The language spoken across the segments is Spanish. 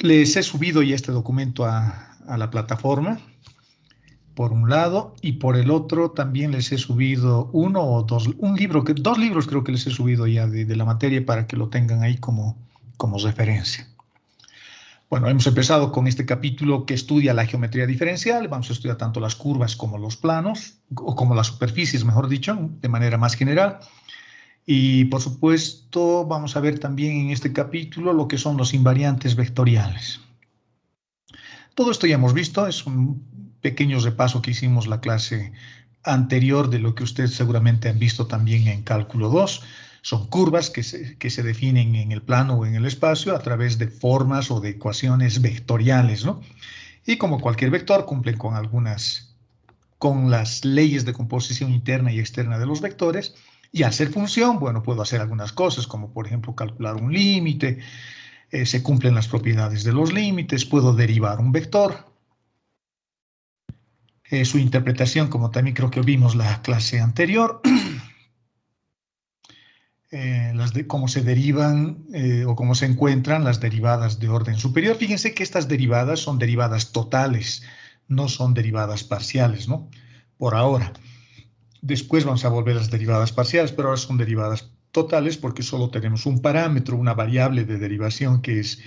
Les he subido ya este documento a la plataforma, por un lado, y por el otro también les he subido dos libros creo que les he subido ya de la materia para que lo tengan ahí como referencia. Bueno, hemos empezado con este capítulo que estudia la geometría diferencial. Vamos a estudiar tanto las curvas como los planos, o como las superficies, mejor dicho, de manera más general. Y por supuesto, vamos a ver también en este capítulo lo que son los invariantes vectoriales. Todo esto ya hemos visto, es un pequeño repaso que hicimos la clase anterior de lo que ustedes seguramente han visto también en cálculo 2. Son curvas que se definen en el plano o en el espacio a través de formas o de ecuaciones vectoriales, ¿no? Y como cualquier vector, cumplen con las leyes de composición interna y externa de los vectores. Y al ser función, bueno, puedo hacer algunas cosas, como por ejemplo calcular un límite, se cumplen las propiedades de los límites, puedo derivar un vector. Su interpretación, como también creo que vimos la clase anterior, cómo se derivan o cómo se encuentran las derivadas de orden superior. Fíjense que estas derivadas son derivadas totales, no son derivadas parciales, ¿no? Por ahora. Después vamos a volver a las derivadas parciales, pero ahora son derivadas totales porque solo tenemos un parámetro, una variable de derivación que es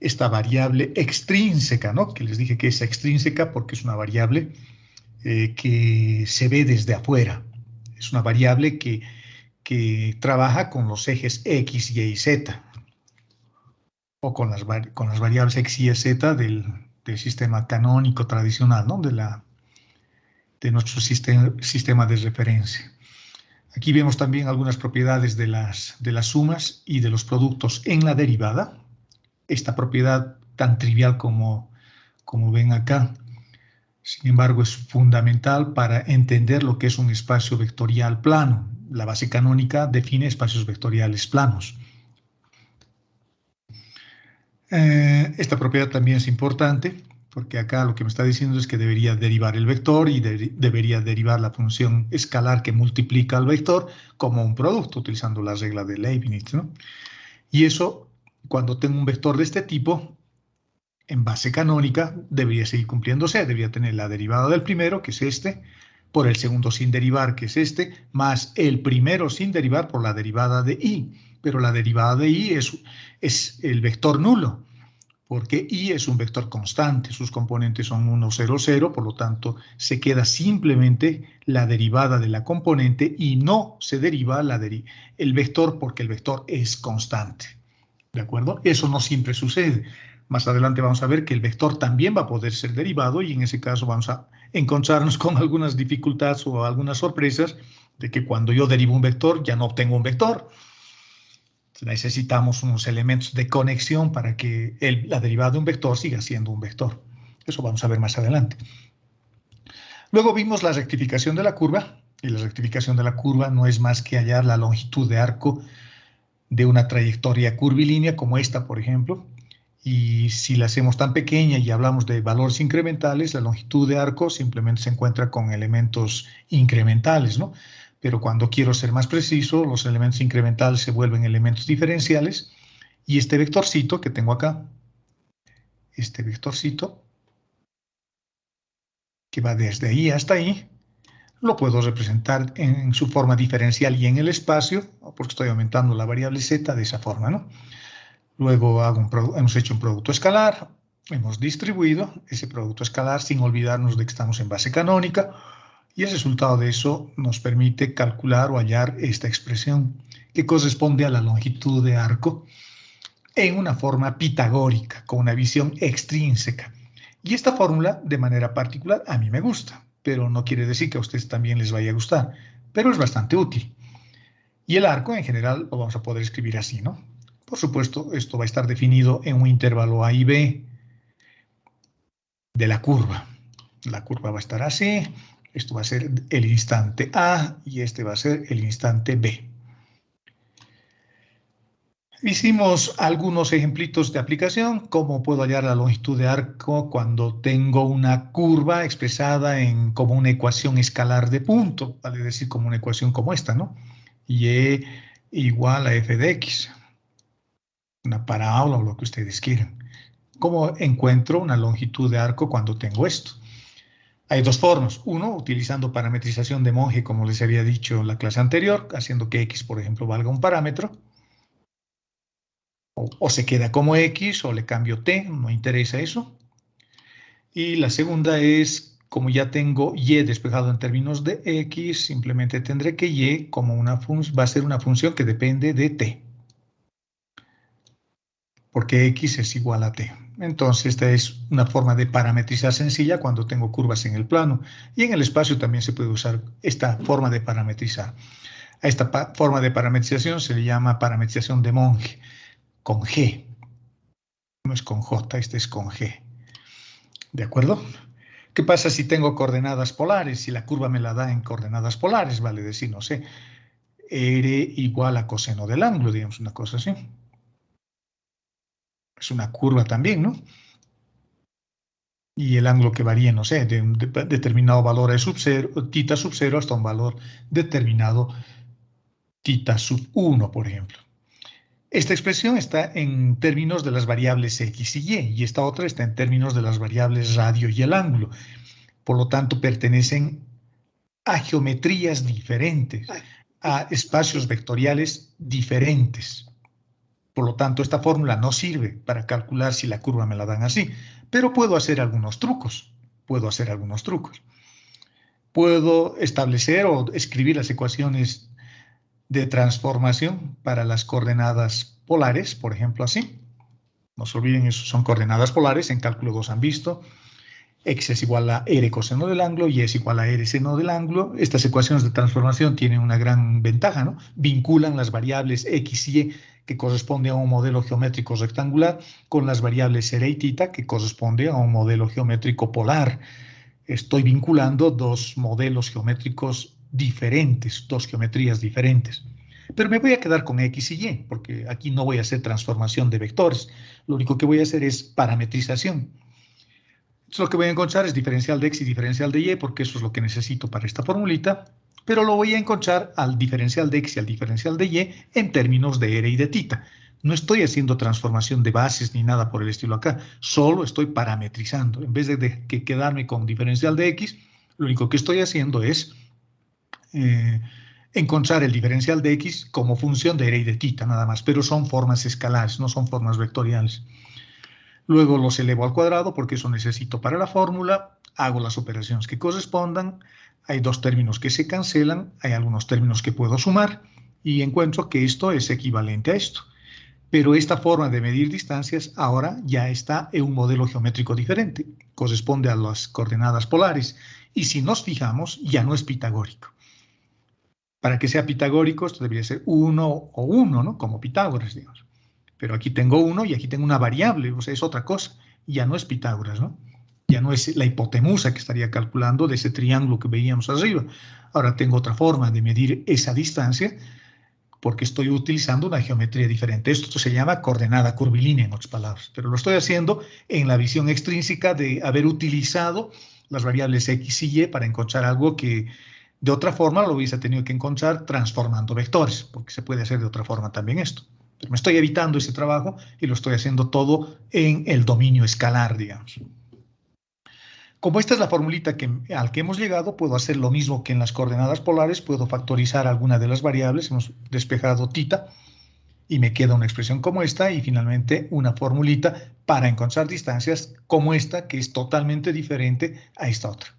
esta variable extrínseca, ¿no? Que les dije que es extrínseca porque es una variable que se ve desde afuera. Es una variable que trabaja con los ejes X, Y y Z, o con las variables X, Y, Z del sistema canónico tradicional, ¿no? de nuestro sistema de referencia. Aquí vemos también algunas propiedades de las sumas y de los productos en la derivada. Esta propiedad tan trivial como ven acá, sin embargo, es fundamental para entender lo que es un espacio vectorial plano. La base canónica define espacios vectoriales planos. Esta propiedad también es importante porque acá lo que me está diciendo es que debería derivar el vector y debería derivar la función escalar que multiplica al vector como un producto, utilizando la regla de Leibniz, ¿no? Y eso, cuando tengo un vector de este tipo, en base canónica, debería seguir cumpliéndose, debería tener la derivada del primero, que es este, por el segundo sin derivar, que es este, más el primero sin derivar por la derivada de y. Pero la derivada de y es el vector nulo, porque y es un vector constante, sus componentes son 1, 0, 0, por lo tanto se queda simplemente la derivada de la componente y no se deriva el vector porque el vector es constante. ¿De acuerdo? Eso no siempre sucede. Más adelante vamos a ver que el vector también va a poder ser derivado y en ese caso vamos a encontrarnos con algunas dificultades o algunas sorpresas de que cuando yo derivo un vector ya no obtengo un vector. Necesitamos unos elementos de conexión para que la derivada de un vector siga siendo un vector. Eso vamos a ver más adelante. Luego vimos la rectificación de la curva, y la rectificación de la curva no es más que hallar la longitud de arco de una trayectoria curvilínea como esta, por ejemplo, y si la hacemos tan pequeña y hablamos de valores incrementales, la longitud de arco simplemente se encuentra con elementos incrementales, ¿no? Pero cuando quiero ser más preciso, los elementos incrementales se vuelven elementos diferenciales y este vectorcito que tengo acá, este vectorcito, que va desde ahí hasta ahí, lo puedo representar en su forma diferencial y en el espacio, porque estoy aumentando la variable z de esa forma, ¿no? Luego hemos hecho un producto escalar, hemos distribuido ese producto escalar sin olvidarnos de que estamos en base canónica y el resultado de eso nos permite calcular o hallar esta expresión que corresponde a la longitud de arco en una forma pitagórica, con una visión extrínseca. Y esta fórmula, de manera particular, a mí me gusta, pero no quiere decir que a ustedes también les vaya a gustar, pero es bastante útil. Y el arco, en general, lo vamos a poder escribir así, ¿no? Por supuesto, esto va a estar definido en un intervalo A y B de la curva. La curva va a estar así, esto va a ser el instante A y este va a ser el instante B. Hicimos algunos ejemplitos de aplicación, cómo puedo hallar la longitud de arco cuando tengo una curva expresada como una ecuación escalar de punto, vale decir como una ecuación como esta, ¿no? Y igual a f de x, una parábola o lo que ustedes quieran. ¿Cómo encuentro una longitud de arco cuando tengo esto? Hay dos formas. Uno, utilizando parametrización de Monge, como les había dicho en la clase anterior, haciendo que x, por ejemplo, valga un parámetro. O se queda como x, o le cambio t, no me interesa eso. Y la segunda es, como ya tengo y despejado en términos de x, simplemente tendré que y como va a ser una función que depende de t, porque x es igual a t. Entonces, esta es una forma de parametrizar sencilla cuando tengo curvas en el plano. Y en el espacio también se puede usar esta forma de parametrizar. A esta forma de parametrización se le llama parametrización de Monge, con G. No es con J, este es con G. ¿De acuerdo? ¿Qué pasa si tengo coordenadas polares? Si la curva me la da en coordenadas polares, vale decir, no sé, R igual a coseno del ángulo, digamos una cosa así. Es una curva también, ¿no? Y el ángulo que varía, no sé, de un determinado valor de sub 0, tita sub 0 hasta un valor determinado tita sub 1, por ejemplo. Esta expresión está en términos de las variables x y esta otra está en términos de las variables radio y el ángulo. Por lo tanto, pertenecen a geometrías diferentes, a espacios vectoriales diferentes. Por lo tanto, esta fórmula no sirve para calcular si la curva me la dan así, pero puedo hacer algunos trucos. Puedo establecer o escribir las ecuaciones de transformación para las coordenadas polares, por ejemplo, así. No se olviden, eso son coordenadas polares, en cálculo 2 han visto. X es igual a R coseno del ángulo, Y es igual a R seno del ángulo. Estas ecuaciones de transformación tienen una gran ventaja, ¿no? Vinculan las variables X y Y, que corresponde a un modelo geométrico rectangular, con las variables R y θ, que corresponde a un modelo geométrico polar. Estoy vinculando dos modelos geométricos diferentes, dos geometrías diferentes. Pero me voy a quedar con X y Y, porque aquí no voy a hacer transformación de vectores. Lo único que voy a hacer es parametrización. Entonces, lo que voy a encontrar es diferencial de X y diferencial de Y, porque eso es lo que necesito para esta formulita, pero lo voy a encontrar al diferencial de X y al diferencial de Y en términos de R y de θ. No estoy haciendo transformación de bases ni nada por el estilo acá, solo estoy parametrizando. En vez de quedarme con diferencial de X, lo único que estoy haciendo es encontrar el diferencial de X como función de R y de θ, nada más, pero son formas escalares, no son formas vectoriales. Luego los elevo al cuadrado porque eso necesito para la fórmula, hago las operaciones que correspondan, hay dos términos que se cancelan, hay algunos términos que puedo sumar y encuentro que esto es equivalente a esto. Pero esta forma de medir distancias ahora ya está en un modelo geométrico diferente, corresponde a las coordenadas polares y si nos fijamos ya no es pitagórico. Para que sea pitagórico esto debería ser 1 o 1, ¿no? Como Pitágoras, digamos. Pero aquí tengo 1 y aquí tengo una variable, o sea, es otra cosa. Ya no es Pitágoras, ¿no? Ya no es la hipotenusa que estaría calculando de ese triángulo que veíamos arriba. Ahora tengo otra forma de medir esa distancia porque estoy utilizando una geometría diferente. Esto se llama coordenada curvilínea, en otras palabras. Pero lo estoy haciendo en la visión extrínseca de haber utilizado las variables X y Y para encontrar algo que de otra forma lo hubiese tenido que encontrar transformando vectores, porque se puede hacer de otra forma también esto. Pero me estoy evitando ese trabajo y lo estoy haciendo todo en el dominio escalar, digamos. Como esta es la formulita al que hemos llegado, puedo hacer lo mismo que en las coordenadas polares, puedo factorizar alguna de las variables, hemos despejado θ, y me queda una expresión como esta, y finalmente una formulita para encontrar distancias como esta, que es totalmente diferente a esta otra.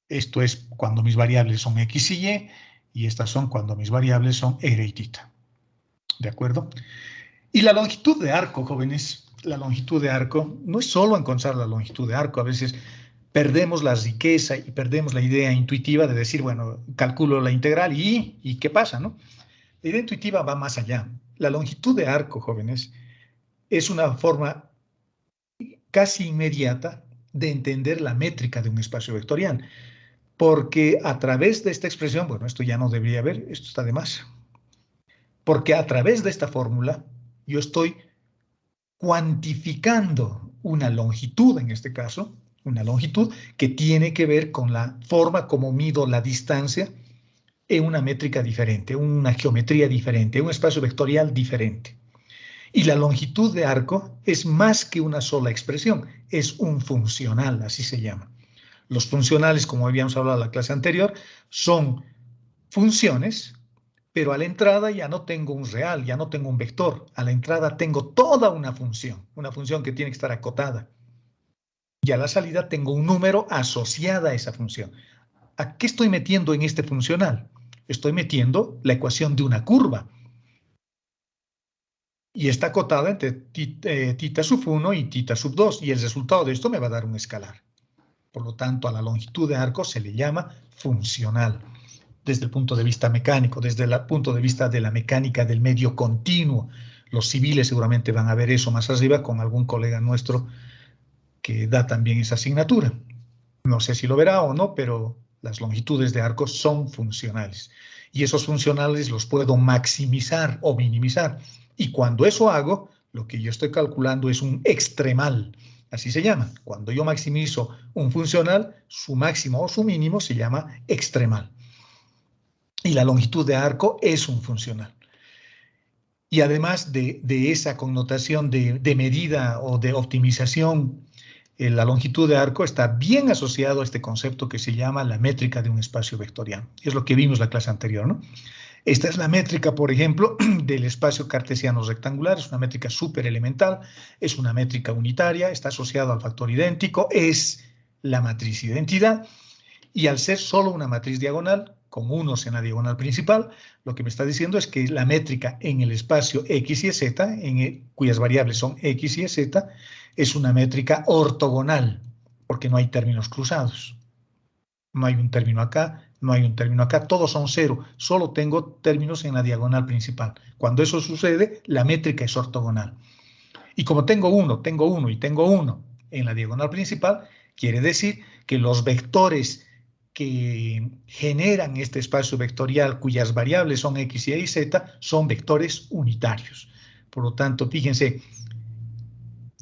Esto es cuando mis variables son X y Y estas son cuando mis variables son R y θ. ¿De acuerdo? Y la longitud de arco, jóvenes, la longitud de arco no es solo encontrar la longitud de arco, a veces perdemos la riqueza y perdemos la idea intuitiva de decir, bueno, calculo la integral y ¿qué pasa, no? La idea intuitiva va más allá. La longitud de arco, jóvenes, es una forma casi inmediata de entender la métrica de un espacio vectorial, porque a través de esta expresión, bueno, esto ya no debería haber, esto está de más, porque a través de esta fórmula yo estoy cuantificando una longitud, en este caso, una longitud que tiene que ver con la forma como mido la distancia en una métrica diferente, una geometría diferente, un espacio vectorial diferente. Y la longitud de arco es más que una sola expresión, es un funcional, así se llama. Los funcionales, como habíamos hablado en la clase anterior, son funciones, pero a la entrada ya no tengo un real, ya no tengo un vector. A la entrada tengo toda una función que tiene que estar acotada. Y a la salida tengo un número asociado a esa función. ¿A qué estoy metiendo en este funcional? Estoy metiendo la ecuación de una curva. Y está acotada entre tita sub 1 y tita sub 2. Y el resultado de esto me va a dar un escalar. Por lo tanto, a la longitud de arco se le llama funcional. Desde el punto de vista mecánico, desde el punto de vista de la mecánica del medio continuo. Los civiles seguramente van a ver eso más arriba con algún colega nuestro que da también esa asignatura. No sé si lo verá o no, pero las longitudes de arco son funcionales. Y esos funcionales los puedo maximizar o minimizar. Y cuando eso hago, lo que yo estoy calculando es un extremal. Así se llama. Cuando yo maximizo un funcional, su máximo o su mínimo se llama extremal. Y la longitud de arco es un funcional. Y además de esa connotación de medida o de optimización, la longitud de arco está bien asociado a este concepto que se llama la métrica de un espacio vectorial. Es lo que vimos en la clase anterior, ¿no? Esta es la métrica, por ejemplo, del espacio cartesiano rectangular. Es una métrica súper elemental, es una métrica unitaria, está asociada al factor idéntico, es la matriz identidad. Y al ser solo una matriz diagonal, con unos en la diagonal principal, lo que me está diciendo es que la métrica en el espacio x y z, cuyas variables son x y z, es una métrica ortogonal, porque no hay términos cruzados. No hay un término acá, no hay un término acá, todos son cero, solo tengo términos en la diagonal principal. Cuando eso sucede, la métrica es ortogonal. Y como tengo uno y tengo uno en la diagonal principal, quiere decir que los vectores que generan este espacio vectorial cuyas variables son x, y z son vectores unitarios. Por lo tanto, fíjense,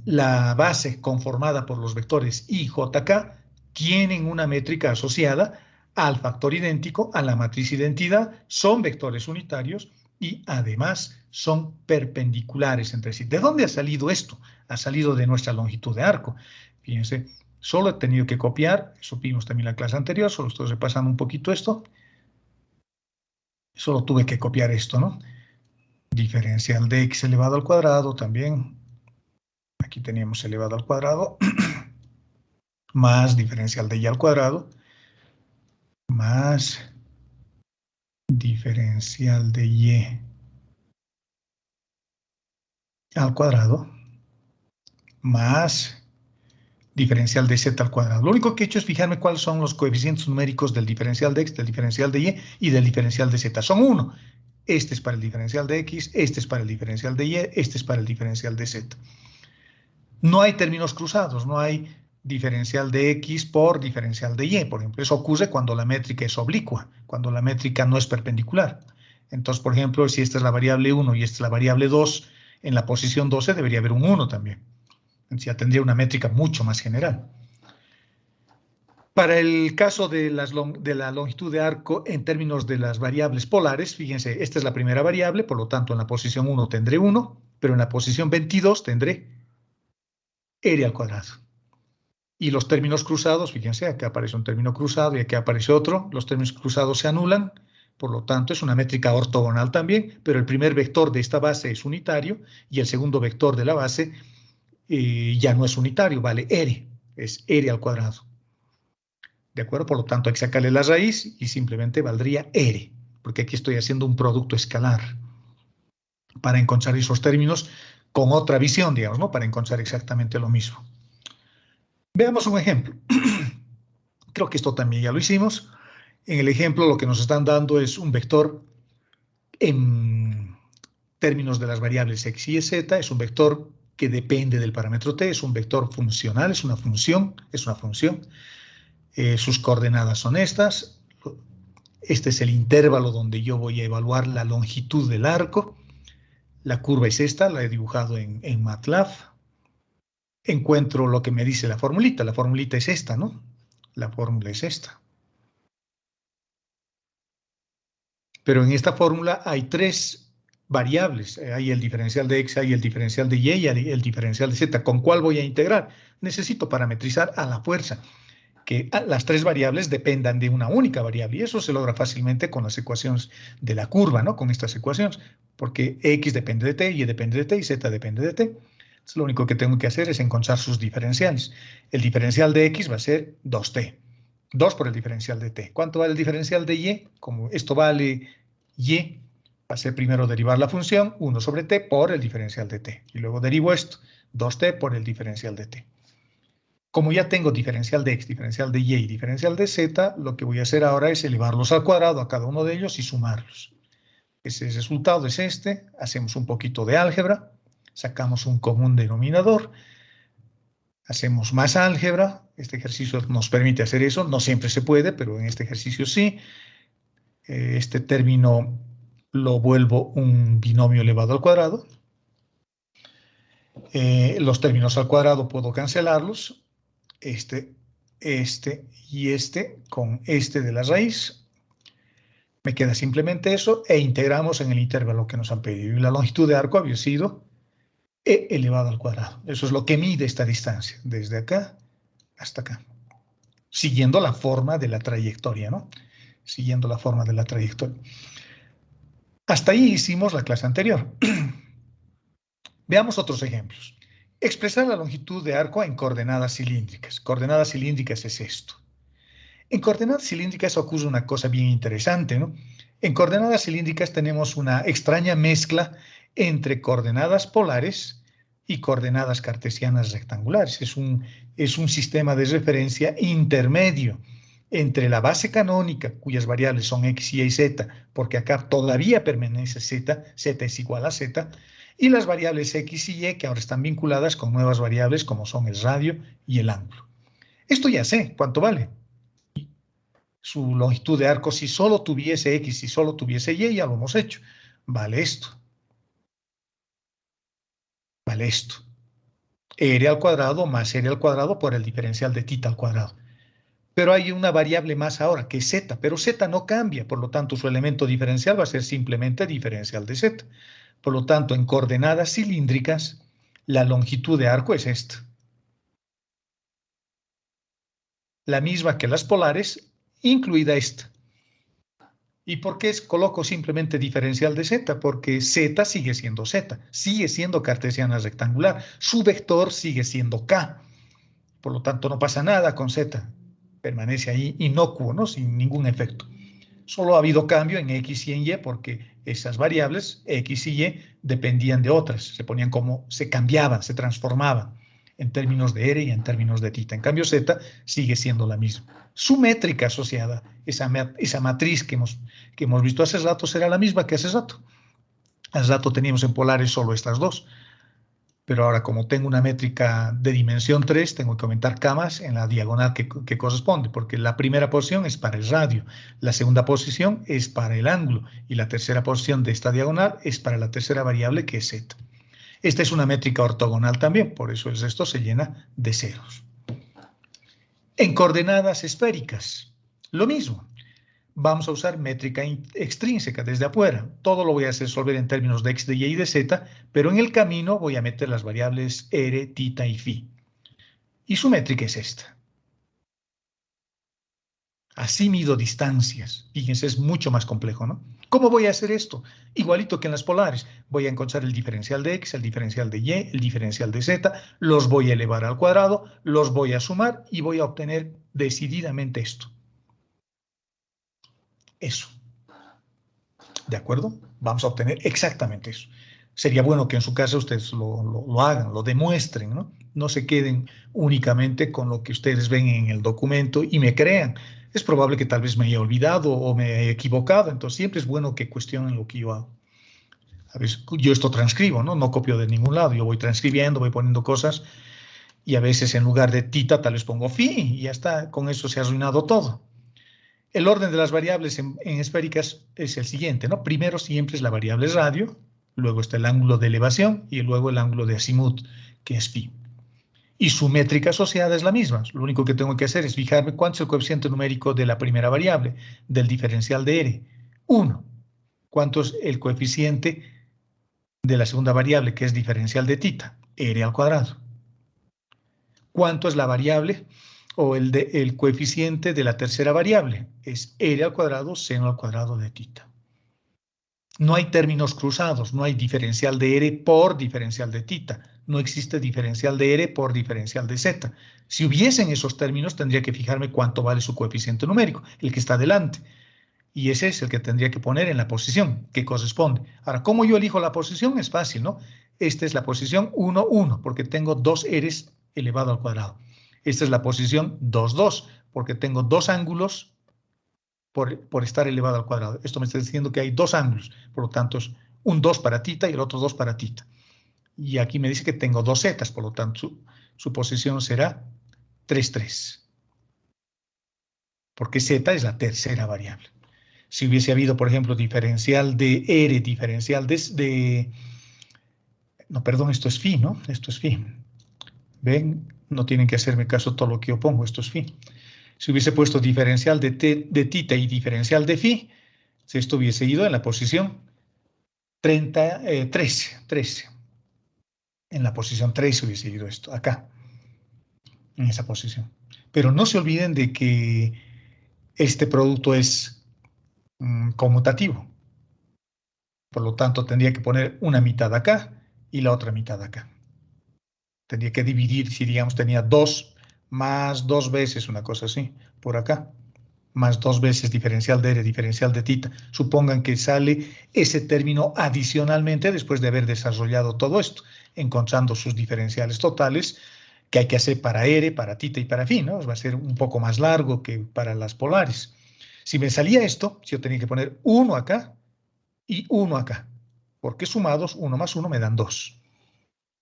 la base conformada por los vectores i, j, k tienen una métrica asociada al factor idéntico, a la matriz identidad, son vectores unitarios y además son perpendiculares entre sí. ¿De dónde ha salido esto? Ha salido de nuestra longitud de arco. Fíjense, solo he tenido que copiar, eso vimos también en la clase anterior, solo estoy repasando un poquito esto. Solo tuve que copiar esto, ¿no? Diferencial de x elevado al cuadrado también. Aquí teníamos elevado al cuadrado, más diferencial de y al cuadrado, más diferencial de y al cuadrado, más diferencial de z al cuadrado. Lo único que he hecho es fijarme cuáles son los coeficientes numéricos del diferencial de x, del diferencial de y del diferencial de z. Son uno. Este es para el diferencial de x, este es para el diferencial de y, este es para el diferencial de z. No hay términos cruzados, no hay diferencial de x por diferencial de y, por ejemplo. Eso ocurre cuando la métrica es oblicua, cuando la métrica no es perpendicular. Entonces, por ejemplo, si esta es la variable 1 y esta es la variable 2, en la posición 12 debería haber un 1 también. Entonces ya tendría una métrica mucho más general. Para el caso de la longitud de arco en términos de las variables polares, fíjense, esta es la primera variable, por lo tanto en la posición 1 tendré 1, pero en la posición 22 tendré r al cuadrado. Y los términos cruzados, fíjense, acá aparece un término cruzado y aquí aparece otro, los términos cruzados se anulan, por lo tanto es una métrica ortogonal también, pero el primer vector de esta base es unitario y el segundo vector de la base ya no es unitario, vale r, es r al cuadrado. ¿De acuerdo? Por lo tanto hay que sacarle la raíz y simplemente valdría r, porque aquí estoy haciendo un producto escalar para encontrar esos términos con otra visión, digamos, ¿no? Para encontrar exactamente lo mismo. Veamos un ejemplo. Creo que esto también ya lo hicimos. En el ejemplo lo que nos están dando es un vector en términos de las variables x y z, es un vector que depende del parámetro t, es un vector funcional, es una función, sus coordenadas son estas, este es el intervalo donde yo voy a evaluar la longitud del arco, la curva es esta, la he dibujado en MATLAB, encuentro lo que me dice la formulita es esta, ¿no? La fórmula es esta. Pero en esta fórmula hay tres variables. Hay el diferencial de x, hay el diferencial de y y hay el diferencial de z. ¿Con cuál voy a integrar? Necesito parametrizar a la fuerza que las tres variables dependan de una única variable. Y eso se logra fácilmente con las ecuaciones de la curva, ¿no? Con estas ecuaciones. Porque x depende de t, y depende de t, y z depende de t. Entonces, lo único que tengo que hacer es encontrar sus diferenciales. El diferencial de x va a ser 2t. 2 por el diferencial de t. ¿Cuánto vale el diferencial de y? Como esto vale y, va a ser primero derivar la función 1 sobre t por el diferencial de t. Y luego derivo esto, 2t por el diferencial de t. Como ya tengo diferencial de x, diferencial de y y diferencial de z, lo que voy a hacer ahora es elevarlos al cuadrado a cada uno de ellos y sumarlos. Ese resultado es este. Hacemos un poquito de álgebra, sacamos un común denominador, hacemos más álgebra. Este ejercicio nos permite hacer eso. No siempre se puede, pero en este ejercicio sí. Este término lo vuelvo un binomio elevado al cuadrado. Los términos al cuadrado puedo cancelarlos. Este y este con este de la raíz. Me queda simplemente eso e integramos en el intervalo que nos han pedido. Y la longitud de arco había sido e elevado al cuadrado. Eso es lo que mide esta distancia, desde acá hasta acá. Siguiendo la forma de la trayectoria, ¿no? Siguiendo la forma de la trayectoria. Hasta ahí hicimos la clase anterior. Veamos otros ejemplos. Expresar la longitud de arco en coordenadas cilíndricas. Coordenadas cilíndricas es esto. En coordenadas cilíndricas ocurre una cosa bien interesante, ¿no? En coordenadas cilíndricas tenemos una extraña mezcla entre coordenadas polares y coordenadas cartesianas rectangulares. Es un sistema de referencia intermedio entre la base canónica, cuyas variables son x, y z, porque acá todavía permanece z, z es igual a z, y las variables x y y, que ahora están vinculadas con nuevas variables como son el radio y el ángulo. Esto ya sé cuánto vale. Su longitud de arco, si solo tuviese x, si solo tuviese y, ya lo hemos hecho. Vale esto. Vale esto. R al cuadrado más R al cuadrado por el diferencial de θ al cuadrado. Pero hay una variable más ahora, que es z, pero z no cambia, por lo tanto su elemento diferencial va a ser simplemente diferencial de z. Por lo tanto, en coordenadas cilíndricas, la longitud de arco es esta. La misma que las polares, incluida esta. ¿Y por qué coloco simplemente diferencial de z? Porque z sigue siendo cartesiana rectangular. Su vector sigue siendo k. Por lo tanto, no pasa nada con z. Permanece ahí inocuo, ¿no? Sin ningún efecto. Solo ha habido cambio en x y en y porque esas variables, x y y, dependían de otras. Se cambiaban, se transformaban en términos de r y en términos de θ. En cambio, z sigue siendo la misma. Su métrica asociada, esa matriz que hemos visto hace rato, será la misma que hace rato. Hace rato teníamos en polares solo estas dos. Pero ahora, como tengo una métrica de dimensión 3, tengo que aumentar camas en la diagonal que corresponde, porque la primera posición es para el radio, la segunda posición es para el ángulo, y la tercera posición de esta diagonal es para la tercera variable, que es z. Esta es una métrica ortogonal también, por eso el resto se llena de ceros. En coordenadas esféricas, lo mismo. Vamos a usar métrica extrínseca desde afuera. Todo lo voy a resolver en términos de x, de y de z, pero en el camino voy a meter las variables r, θ y φ. Y su métrica es esta. Así mido distancias. Fíjense, es mucho más complejo, ¿no? ¿Cómo voy a hacer esto? Igualito que en las polares. Voy a encontrar el diferencial de x, el diferencial de y, el diferencial de z, los voy a elevar al cuadrado, los voy a sumar y voy a obtener decididamente esto. Eso. ¿De acuerdo? Vamos a obtener exactamente eso. Sería bueno que en su casa ustedes lo hagan, lo demuestren, ¿no? No se queden únicamente con lo que ustedes ven en el documento y me crean. Es probable que tal vez me haya olvidado o me haya equivocado, entonces siempre es bueno que cuestionen lo que yo hago. A veces yo esto transcribo, ¿no? No copio de ningún lado, yo voy transcribiendo, voy poniendo cosas y a veces en lugar de θ tal vez pongo φ y ya está, con eso se ha arruinado todo. El orden de las variables en esféricas es el siguiente, ¿no? Primero siempre es la variable radio, luego está el ángulo de elevación y luego el ángulo de azimut, que es φ. Y su métrica asociada es la misma. Lo único que tengo que hacer es fijarme cuánto es el coeficiente numérico de la primera variable, del diferencial de r. 1. ¿Cuánto es el coeficiente de la segunda variable, que es diferencial de tita, r al cuadrado. ¿Cuánto es la variable o el coeficiente de la tercera variable? Es r al cuadrado seno al cuadrado de tita. No hay términos cruzados, no hay diferencial de r por diferencial de tita. No existe diferencial de r por diferencial de z. Si hubiesen esos términos, tendría que fijarme cuánto vale su coeficiente numérico, el que está delante. Y ese es el que tendría que poner en la posición que corresponde. Ahora, ¿cómo yo elijo la posición? Es fácil, ¿no? Esta es la posición 1, 1, porque tengo dos r's elevado al cuadrado. Esta es la posición 2, 2, porque tengo dos ángulos por estar elevado al cuadrado. Esto me está diciendo que hay dos ángulos, por lo tanto es un 2 para tita y el otro 2 para tita. Y aquí me dice que tengo dos zetas, por lo tanto su posición será 3, 3. Porque z es la tercera variable. Si hubiese habido, por ejemplo, diferencial de r, diferencial no, perdón, esto es phi, ¿no? Esto es phi. ¿Ven? No tienen que hacerme caso todo lo que yo pongo, esto es phi. Si hubiese puesto diferencial de tita y diferencial de phi, si esto hubiese ido en la posición 13. En la posición 13 hubiese ido esto, acá, en esa posición. Pero no se olviden de que este producto es conmutativo. Por lo tanto, tendría que poner una mitad acá y la otra mitad acá. Tendría que dividir, si digamos tenía 2 más 2 veces, una cosa así, por acá, más 2 veces diferencial de r, diferencial de tita. Supongan que sale ese término adicionalmente después de haber desarrollado todo esto, encontrando sus diferenciales totales que hay que hacer para r, para tita y para phi, ¿no? Va a ser un poco más largo que para las polares. Si me salía esto, yo tenía que poner 1 acá y 1 acá, porque sumados 1 más 1 me dan 2.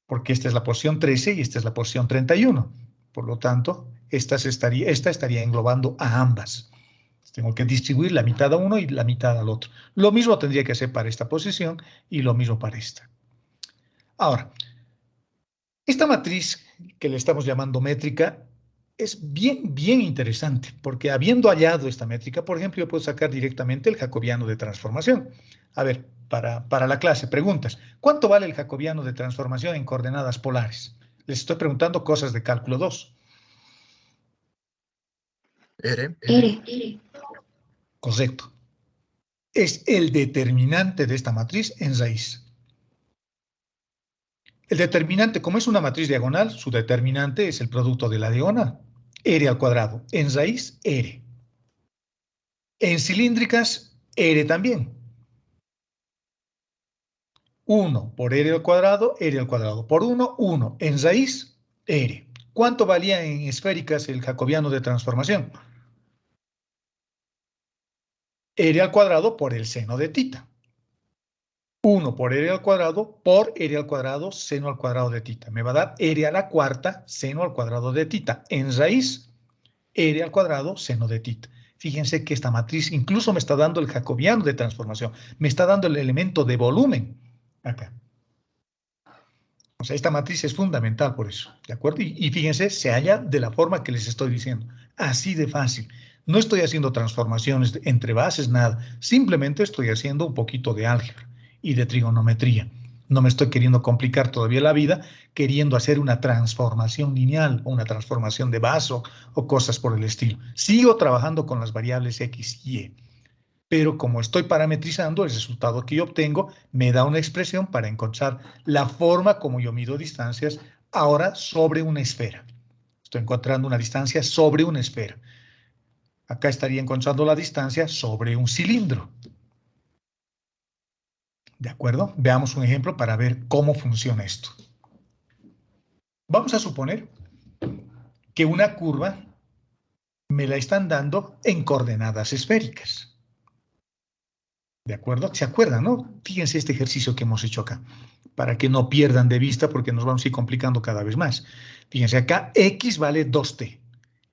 Porque esta es la posición 13 y esta es la posición 31. Por lo tanto, esta estaría englobando a ambas. Tengo que distribuir la mitad a uno y la mitad al otro. Lo mismo tendría que hacer para esta posición y lo mismo para esta. Ahora, esta matriz que le estamos llamando métrica es bien interesante, porque habiendo hallado esta métrica, por ejemplo, yo puedo sacar directamente el jacobiano de transformación. A ver, para la clase, preguntas. ¿Cuánto vale el jacobiano de transformación en coordenadas polares? Les estoy preguntando cosas de cálculo 2. R. Correcto. Es el determinante de esta matriz en raíz. El determinante, como es una matriz diagonal, su determinante es el producto de la diagonal. R al cuadrado. En raíz, R. En cilíndricas, R también. 1 por R al cuadrado por 1, 1. En raíz, R. ¿Cuánto valía en esféricas el jacobiano de transformación? R al cuadrado por el seno de tita. 1 por R al cuadrado por R al cuadrado seno al cuadrado de tita. Me va a dar R a la cuarta seno al cuadrado de tita. En raíz, R al cuadrado seno de tita. Fíjense que esta matriz incluso me está dando el jacobiano de transformación. Me está dando el elemento de volumen acá. O sea, esta matriz es fundamental por eso, ¿de acuerdo? Y fíjense, se halla de la forma que les estoy diciendo. Así de fácil. No estoy haciendo transformaciones entre bases, nada. Simplemente estoy haciendo un poquito de álgebra y de trigonometría. No me estoy queriendo complicar todavía la vida, queriendo hacer una transformación lineal o una transformación de base o cosas por el estilo. Sigo trabajando con las variables X y Y. Pero como estoy parametrizando, el resultado que yo obtengo me da una expresión para encontrar la forma como yo mido distancias ahora sobre una esfera. Estoy encontrando una distancia sobre una esfera. Acá estaría encontrando la distancia sobre un cilindro. ¿De acuerdo? Veamos un ejemplo para ver cómo funciona esto. Vamos a suponer que una curva me la están dando en coordenadas esféricas. ¿De acuerdo? ¿Se acuerdan, no? Fíjense este ejercicio que hemos hecho acá, para que no pierdan de vista porque nos vamos a ir complicando cada vez más. Fíjense acá, X vale 2t,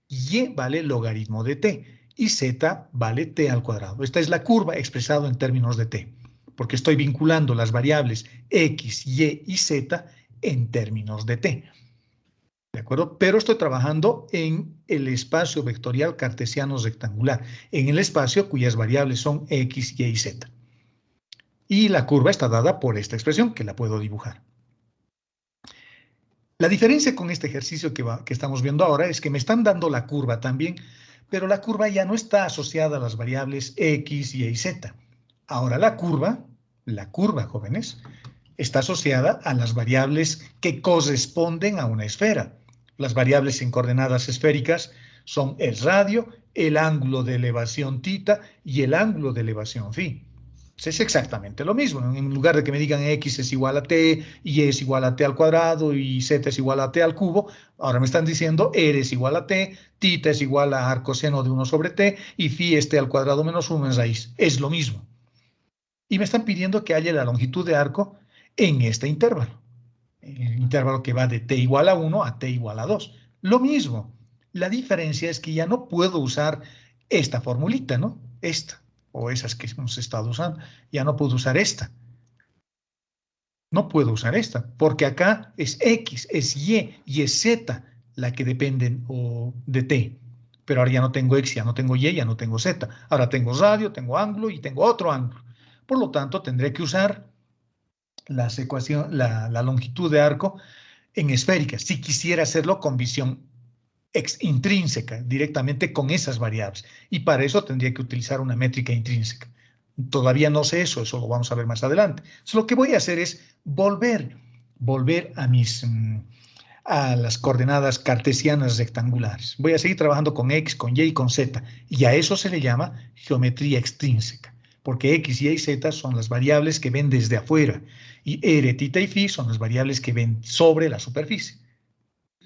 Y vale logaritmo de t, y Z vale t al cuadrado. Esta es la curva expresada en términos de t, porque estoy vinculando las variables X, Y y Z en términos de t. ¿De acuerdo? Pero estoy trabajando en el espacio vectorial cartesiano rectangular, en el espacio cuyas variables son X, Y y Z. Y la curva está dada por esta expresión, que la puedo dibujar. La diferencia con este ejercicio que estamos viendo ahora es que me están dando la curva también, pero la curva ya no está asociada a las variables X, Y y Z. Ahora la curva, jóvenes, está asociada a las variables que corresponden a una esfera. Las variables en coordenadas esféricas son el radio, el ángulo de elevación θ y el ángulo de elevación φ. Es exactamente lo mismo. En lugar de que me digan x es igual a t, y es igual a t al cuadrado, y z es igual a t al cubo, ahora me están diciendo r es igual a t, θ es igual a arcoseno de 1 sobre t, y φ es t al cuadrado menos 1 en raíz. Es lo mismo. Y me están pidiendo que haya la longitud de arco en este intervalo. El intervalo que va de t igual a 1 a t igual a 2. Lo mismo. La diferencia es que ya no puedo usar esta formulita, ¿no? Esta, o esas que hemos estado usando. Ya no puedo usar esta. No puedo usar esta, porque acá es X, es y es Z la que dependen de T. Pero ahora ya no tengo X, ya no tengo Y, ya no tengo Z. Ahora tengo radio, tengo ángulo y tengo otro ángulo. Por lo tanto, tendré que usar la longitud de arco en esférica, si quisiera hacerlo con visión intrínseca, directamente con esas variables. Y para eso tendría que utilizar una métrica intrínseca. Todavía no sé eso lo vamos a ver más adelante. Entonces, lo que voy a hacer es volver a las coordenadas cartesianas rectangulares. Voy a seguir trabajando con X, con Y y con Z. Y a eso se le llama geometría extrínseca, porque X, Y y Z son las variables que ven desde afuera, y R, θ y φ son las variables que ven sobre la superficie.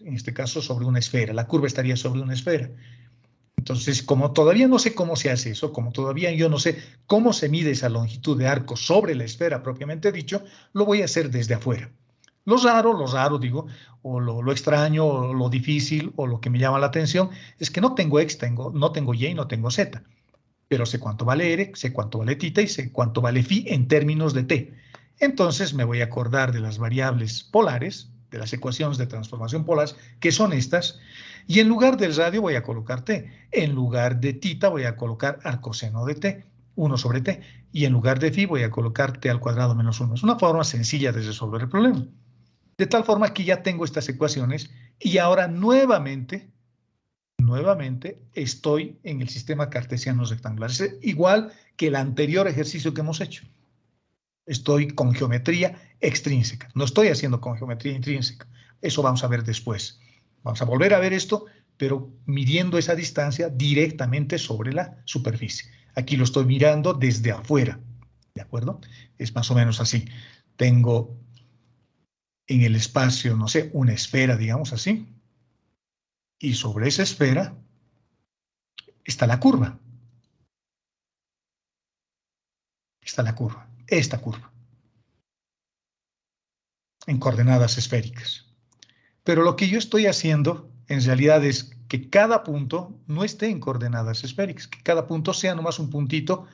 En este caso, sobre una esfera. La curva estaría sobre una esfera. Entonces, como todavía no sé cómo se hace eso, como todavía yo no sé cómo se mide esa longitud de arco sobre la esfera propiamente dicho, lo voy a hacer desde afuera. Lo raro, digo, o lo extraño, o lo difícil, o lo que me llama la atención, es que no tengo X, no tengo Y y no tengo Z. Pero sé cuánto vale R, sé cuánto vale θ y sé cuánto vale φ en términos de T. Entonces me voy a acordar de las variables polares, de las ecuaciones de transformación polares, que son estas, y en lugar del radio voy a colocar T. En lugar de θ voy a colocar arcoseno de T, 1 sobre T, y en lugar de φ voy a colocar T al cuadrado menos 1. Es una forma sencilla de resolver el problema. De tal forma que ya tengo estas ecuaciones y ahora nuevamente estoy en el sistema cartesiano rectangular. Es igual que el anterior ejercicio que hemos hecho. Estoy con geometría extrínseca. No estoy haciendo con geometría intrínseca. Eso vamos a ver después. Vamos a volver a ver esto, pero midiendo esa distancia directamente sobre la superficie. Aquí lo estoy mirando desde afuera. ¿De acuerdo? Es más o menos así. Tengo en el espacio, no sé, una esfera, digamos así. Y sobre esa esfera está la curva. Está la curva, esta curva, en coordenadas esféricas. Pero lo que yo estoy haciendo, en realidad, es que cada punto no esté en coordenadas esféricas, que cada punto sea nomás un puntito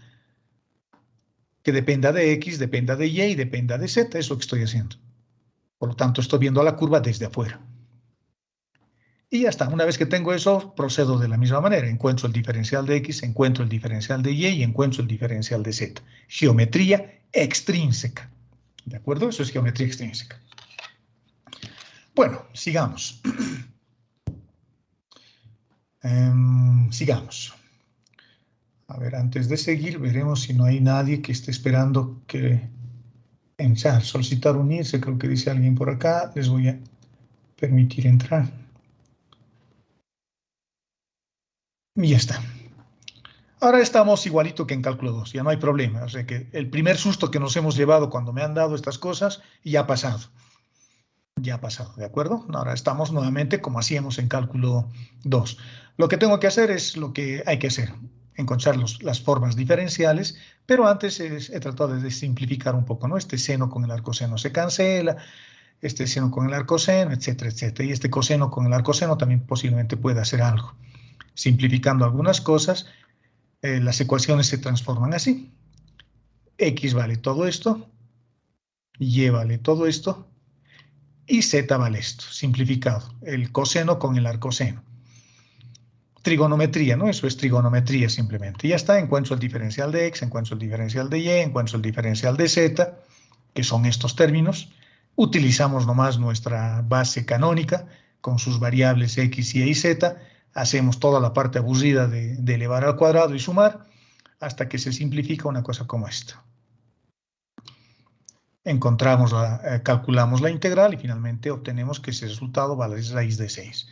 que dependa de X, dependa de Y y dependa de Z, es lo que estoy haciendo. Por lo tanto, estoy viendo la curva desde afuera. Y ya está, una vez que tengo eso, procedo de la misma manera. Encuentro el diferencial de X, encuentro el diferencial de Y y encuentro el diferencial de Z. Geometría extrínseca. ¿De acuerdo? Eso es geometría extrínseca. Bueno, sigamos. Sigamos. A ver, antes de seguir, veremos si no hay nadie que esté esperando que solicitar unirse. Creo que dice alguien por acá. Les voy a permitir entrar. Y ya está. Ahora estamos igualito que en cálculo 2, ya no hay problema. O sea que el primer susto que nos hemos llevado cuando me han dado estas cosas ya ha pasado. Ya ha pasado, ¿de acuerdo? Ahora estamos nuevamente como hacíamos en cálculo 2. Lo que tengo que hacer es lo que hay que hacer, encontrar las formas diferenciales, pero antes he tratado de simplificar un poco, ¿no? Este seno con el arcoseno se cancela, este seno con el arcoseno, etcétera, etcétera. Y este coseno con el arcoseno también posiblemente pueda hacer algo. Simplificando algunas cosas, las ecuaciones se transforman así. X vale todo esto, Y vale todo esto, y Z vale esto, simplificado, el coseno con el arcoseno. trigonometría, ¿no? Eso es trigonometría simplemente. Ya está, encuentro el diferencial de x, encuentro el diferencial de y, encuentro el diferencial de z, que son estos términos. Utilizamos nomás nuestra base canónica con sus variables x, y z. Hacemos toda la parte aburrida de elevar al cuadrado y sumar hasta que se simplifica una cosa como esta. Calculamos la integral y finalmente obtenemos que ese resultado vale raíz de 6.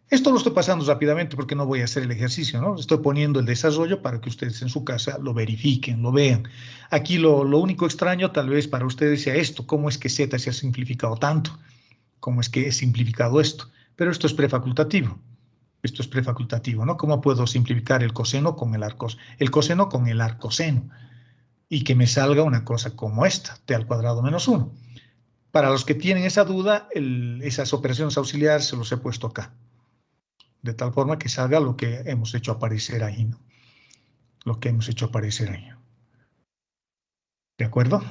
Esto lo estoy pasando rápidamente porque no voy a hacer el ejercicio, ¿no? Estoy poniendo el desarrollo para que ustedes en su casa lo verifiquen, lo vean. Aquí lo único extraño tal vez para ustedes sea esto, cómo es que z se ha simplificado tanto, cómo es que he simplificado esto. Pero esto es prefacultativo. Esto es prefacultativo, ¿no? ¿Cómo puedo simplificar el coseno con el coseno con el arcoseno? Y que me salga una cosa como esta, t al cuadrado menos 1. Para los que tienen esa duda, esas operaciones auxiliares se los he puesto acá. De tal forma que salga lo que hemos hecho aparecer ahí, ¿no? Lo que hemos hecho aparecer ahí. ¿De acuerdo?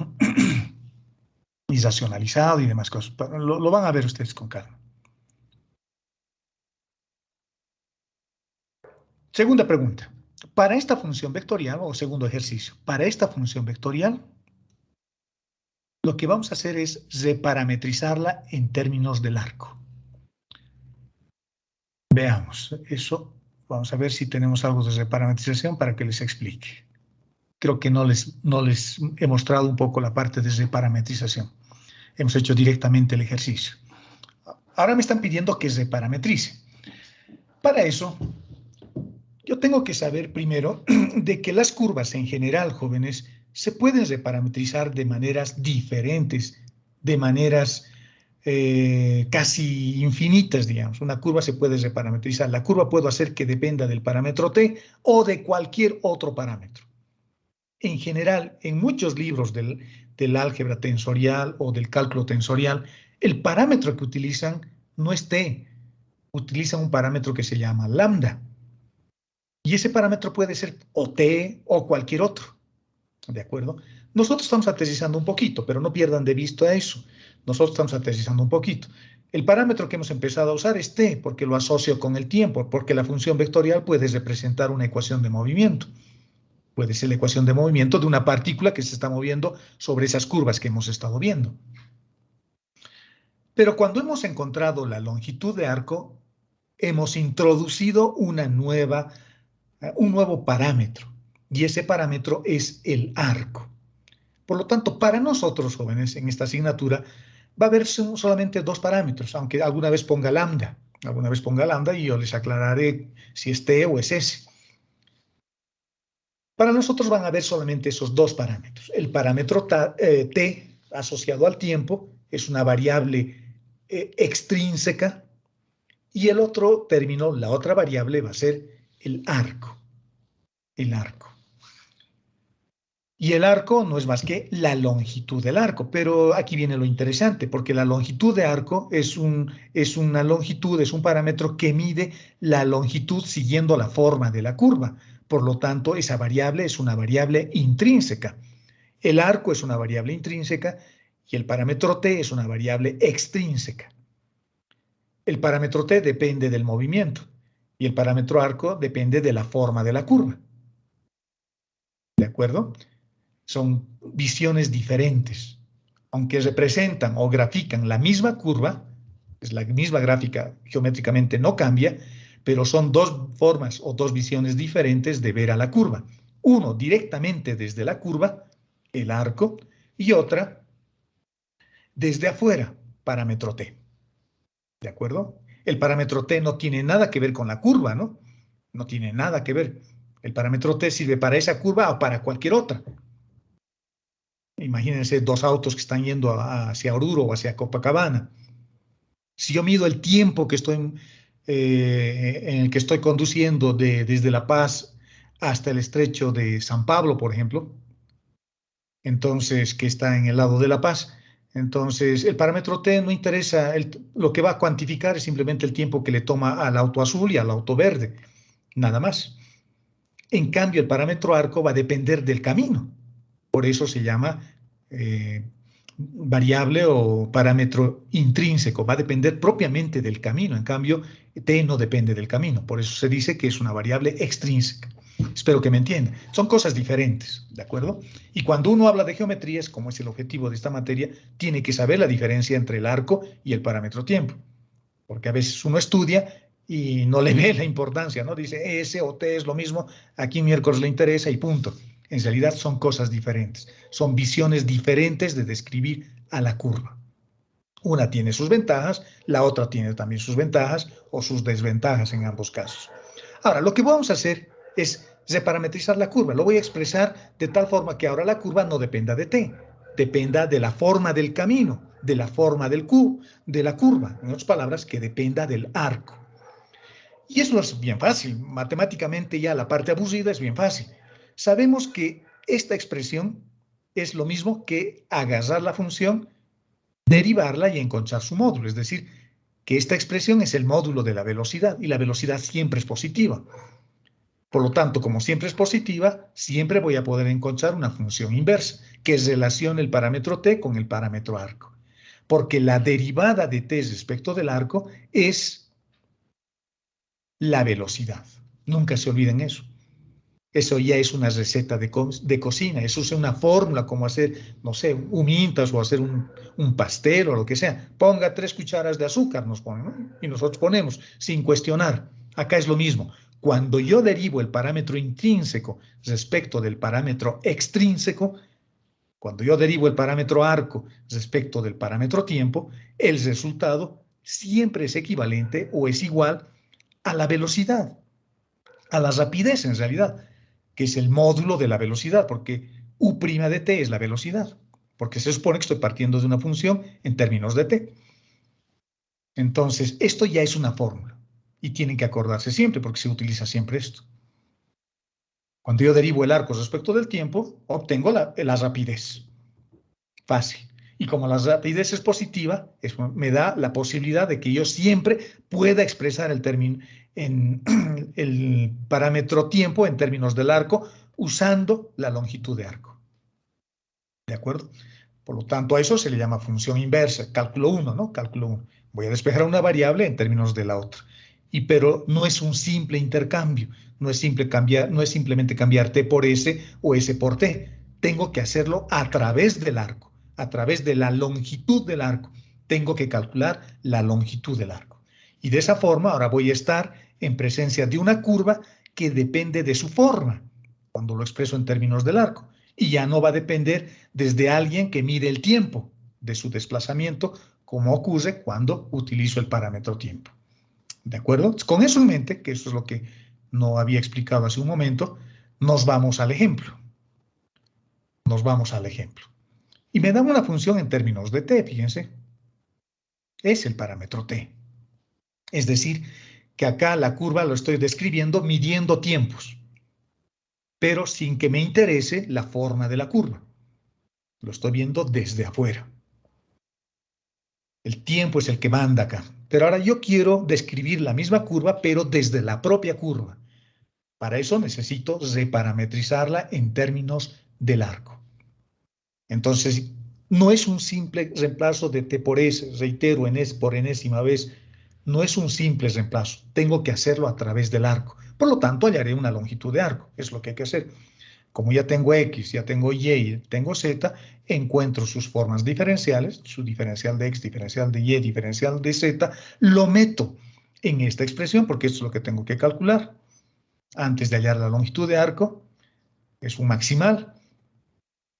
Y racionalizado y demás cosas. Lo van a ver ustedes con calma. Segunda pregunta. Para esta función vectorial, o segundo ejercicio, para esta función vectorial, lo que vamos a hacer es reparametrizarla en términos del arco. Veamos, eso, vamos a ver si tenemos algo de reparametrización para que les explique. Creo que no les he mostrado un poco la parte de reparametrización. Hemos hecho directamente el ejercicio. Ahora me están pidiendo que reparametrice. Para eso, yo tengo que saber primero de que las curvas en general, jóvenes, se pueden reparametrizar de maneras diferentes, de maneras casi infinitas, digamos. Una curva se puede reparametrizar. La curva puedo hacer que dependa del parámetro t o de cualquier otro parámetro. En general, en muchos libros del álgebra tensorial o del cálculo tensorial, el parámetro que utilizan no es t, utilizan un parámetro que se llama lambda. Y ese parámetro puede ser o t o cualquier otro. ¿De acuerdo? Nosotros estamos aterrizando un poquito, pero no pierdan de vista eso. Nosotros estamos aterrizando un poquito. El parámetro que hemos empezado a usar es t, porque lo asocio con el tiempo, porque la función vectorial puede representar una ecuación de movimiento. Puede ser la ecuación de movimiento de una partícula que se está moviendo sobre esas curvas que hemos estado viendo. Pero cuando hemos encontrado la longitud de arco, hemos introducido un nuevo parámetro, y ese parámetro es el arco. Por lo tanto, para nosotros, jóvenes, en esta asignatura, va a haber solamente dos parámetros, aunque alguna vez ponga lambda. Alguna vez ponga lambda y yo les aclararé si es t o es s. Para nosotros van a haber solamente esos dos parámetros. El parámetro t asociado al tiempo es una variable extrínseca y el otro término, la otra variable, va a ser el arco. El arco. Y el arco no es más que la longitud del arco, pero aquí viene lo interesante, porque la longitud de arco es una longitud, es un parámetro que mide la longitud siguiendo la forma de la curva. Por lo tanto, esa variable es una variable intrínseca. El arco es una variable intrínseca y el parámetro t es una variable extrínseca. El parámetro t depende del movimiento y el parámetro arco depende de la forma de la curva. ¿De acuerdo? Son visiones diferentes. Aunque representan o grafican la misma curva, es la misma gráfica, geométricamente no cambia, pero son dos formas o dos visiones diferentes de ver a la curva. Uno directamente desde la curva, el arco, y otra desde afuera, parámetro t. ¿De acuerdo? El parámetro t no tiene nada que ver con la curva, ¿no? No tiene nada que ver. El parámetro t sirve para esa curva o para cualquier otra. Imagínense dos autos que están yendo hacia Oruro o hacia Copacabana. Si yo mido el tiempo que en el que estoy conduciendo desde La Paz hasta el estrecho de San Pablo, por ejemplo, entonces, que está en el lado de La Paz, entonces el parámetro t no interesa, lo que va a cuantificar es simplemente el tiempo que le toma al auto azul y al auto verde, nada más. En cambio, el parámetro arco va a depender del camino. Por eso se llama variable o parámetro intrínseco, va a depender propiamente del camino. En cambio, t no depende del camino. Por eso se dice que es una variable extrínseca. Espero que me entiendan. Son cosas diferentes, ¿de acuerdo? Y cuando uno habla de geometrías, como es el objetivo de esta materia, tiene que saber la diferencia entre el arco y el parámetro tiempo. Porque a veces uno estudia y no le ve la importancia, ¿no? Dice S o T es lo mismo, aquí miércoles le interesa y punto. En realidad son cosas diferentes, son visiones diferentes de describir a la curva. Una tiene sus ventajas, la otra tiene también sus ventajas o sus desventajas en ambos casos. Ahora, lo que vamos a hacer es reparametrizar la curva. Lo voy a expresar de tal forma que ahora la curva no dependa de t, dependa de la forma del camino, de la forma del de la curva. En otras palabras, que dependa del arco. Y eso es bien fácil. Matemáticamente ya la parte aburrida es bien fácil. Sabemos que esta expresión es lo mismo que agarrar la función, derivarla y encontrar su módulo. Es decir, que esta expresión es el módulo de la velocidad y la velocidad siempre es positiva. Por lo tanto, como siempre es positiva, siempre voy a poder encontrar una función inversa que relacione el parámetro t con el parámetro arco. Porque la derivada de t respecto del arco es la velocidad. Nunca se olviden eso. Eso ya es una receta de cocina. Eso es una fórmula como hacer, no sé, humintas o hacer un pastel o lo que sea. Ponga 3 cucharas de azúcar, nos ponen, ¿no? Y nosotros ponemos sin cuestionar. Acá es lo mismo. Cuando yo derivo el parámetro intrínseco respecto del parámetro extrínseco, cuando yo derivo el parámetro arco respecto del parámetro tiempo, el resultado siempre es equivalente o es igual a la velocidad, a la rapidez en realidad, que es el módulo de la velocidad, porque u' de t es la velocidad, porque se supone que estoy partiendo de una función en términos de t. Entonces, esto ya es una fórmula y tienen que acordarse siempre porque se utiliza siempre esto. Cuando yo derivo el arco respecto del tiempo, obtengo la rapidez. Fácil. Y como la rapidez es positiva, me da la posibilidad de que yo siempre pueda expresar el término en el parámetro tiempo en términos del arco usando la longitud de arco. ¿De acuerdo? Por lo tanto, a eso se le llama función inversa, cálculo 1, ¿no? Cálculo 1. Voy a despejar una variable en términos de la otra. Pero no es un simple intercambio, no es simplemente cambiar t por s o s por t. Tengo que hacerlo a través del arco, a través de la longitud del arco. Tengo que calcular la longitud del arco. Y de esa forma ahora voy a estar en presencia de una curva que depende de su forma, cuando lo expreso en términos del arco. Y ya no va a depender desde alguien que mide el tiempo de su desplazamiento, como ocurre cuando utilizo el parámetro tiempo. ¿De acuerdo? Con eso en mente, que eso es lo que no había explicado hace un momento, nos vamos al ejemplo. Nos vamos al ejemplo. Y me da una función en términos de t, fíjense. Es el parámetro t. Es decir, que acá la curva lo estoy describiendo midiendo tiempos, pero sin que me interese la forma de la curva. Lo estoy viendo desde afuera. El tiempo es el que manda acá. Pero ahora yo quiero describir la misma curva, pero desde la propia curva. Para eso necesito reparametrizarla en términos del arco. Entonces, no es un simple reemplazo de t por s, reitero por enésima vez, no es un simple reemplazo. Tengo que hacerlo a través del arco. Por lo tanto, hallaré una longitud de arco. Es lo que hay que hacer. Como ya tengo X, ya tengo Y, tengo Z, encuentro sus formas diferenciales, su diferencial de X, diferencial de Y, diferencial de Z, lo meto en esta expresión porque esto es lo que tengo que calcular. Antes de hallar la longitud de arco, es un maximal.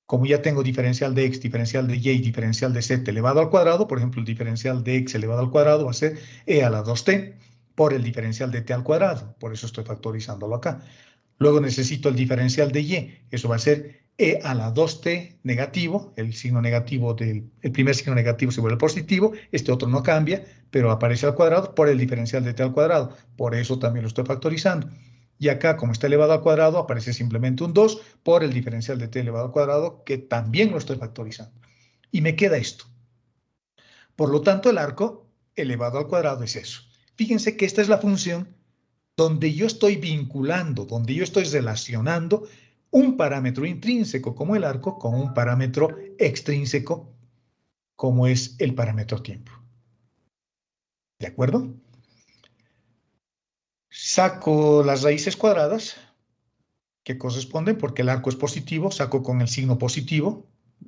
Como ya tengo diferencial de X, diferencial de Y, diferencial de Z elevado al cuadrado, por ejemplo, el diferencial de X elevado al cuadrado va a ser E a la 2t por el diferencial de t al cuadrado. Por eso estoy factorizándolo acá. Luego necesito el diferencial de y. Eso va a ser e a la 2t negativo. El signo negativo el primer signo negativo se vuelve positivo. Este otro no cambia, pero aparece al cuadrado por el diferencial de t al cuadrado. Por eso también lo estoy factorizando. Y acá, como está elevado al cuadrado, aparece simplemente un 2 por el diferencial de t elevado al cuadrado, que también lo estoy factorizando. Y me queda esto. Por lo tanto, el arco elevado al cuadrado es eso. Fíjense que esta es la función donde yo estoy vinculando, donde yo estoy relacionando un parámetro intrínseco como el arco con un parámetro extrínseco como es el parámetro tiempo. ¿De acuerdo? Saco las raíces cuadradas que corresponden, porque el arco es positivo, saco con el signo positivo.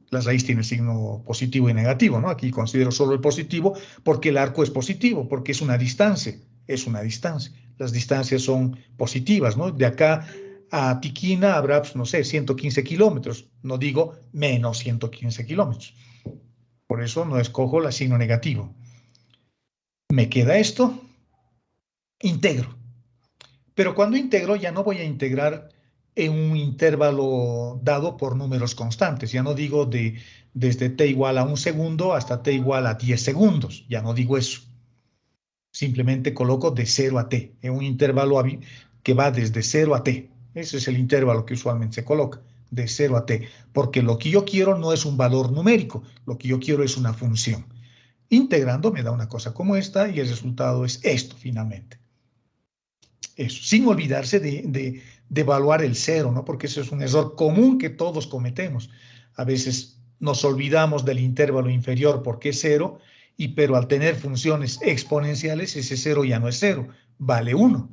La raíz tiene signo positivo y negativo, ¿no? Aquí considero solo el positivo porque el arco es positivo, porque es una distancia. Es una distancia. Las distancias son positivas, ¿no? De acá a Tiquina habrá, pues, no sé, 115 kilómetros. No digo menos 115 kilómetros. Por eso no escojo el signo negativo. Me queda esto, integro. Pero cuando integro ya no voy a integrar en un intervalo dado por números constantes. Ya no digo desde t igual a 1 segundo hasta t igual a 10 segundos. Ya no digo eso. Simplemente coloco de 0 a t, en un intervalo que va desde 0 a t. Ese es el intervalo que usualmente se coloca, de 0 a t. Porque lo que yo quiero no es un valor numérico, lo que yo quiero es una función. Integrando me da una cosa como esta y el resultado es esto finalmente. Eso, sin olvidarse de evaluar el cero, ¿no? Porque eso es un error común que todos cometemos. A veces nos olvidamos del intervalo inferior porque es cero, pero al tener funciones exponenciales, ese cero ya no es cero, vale 1.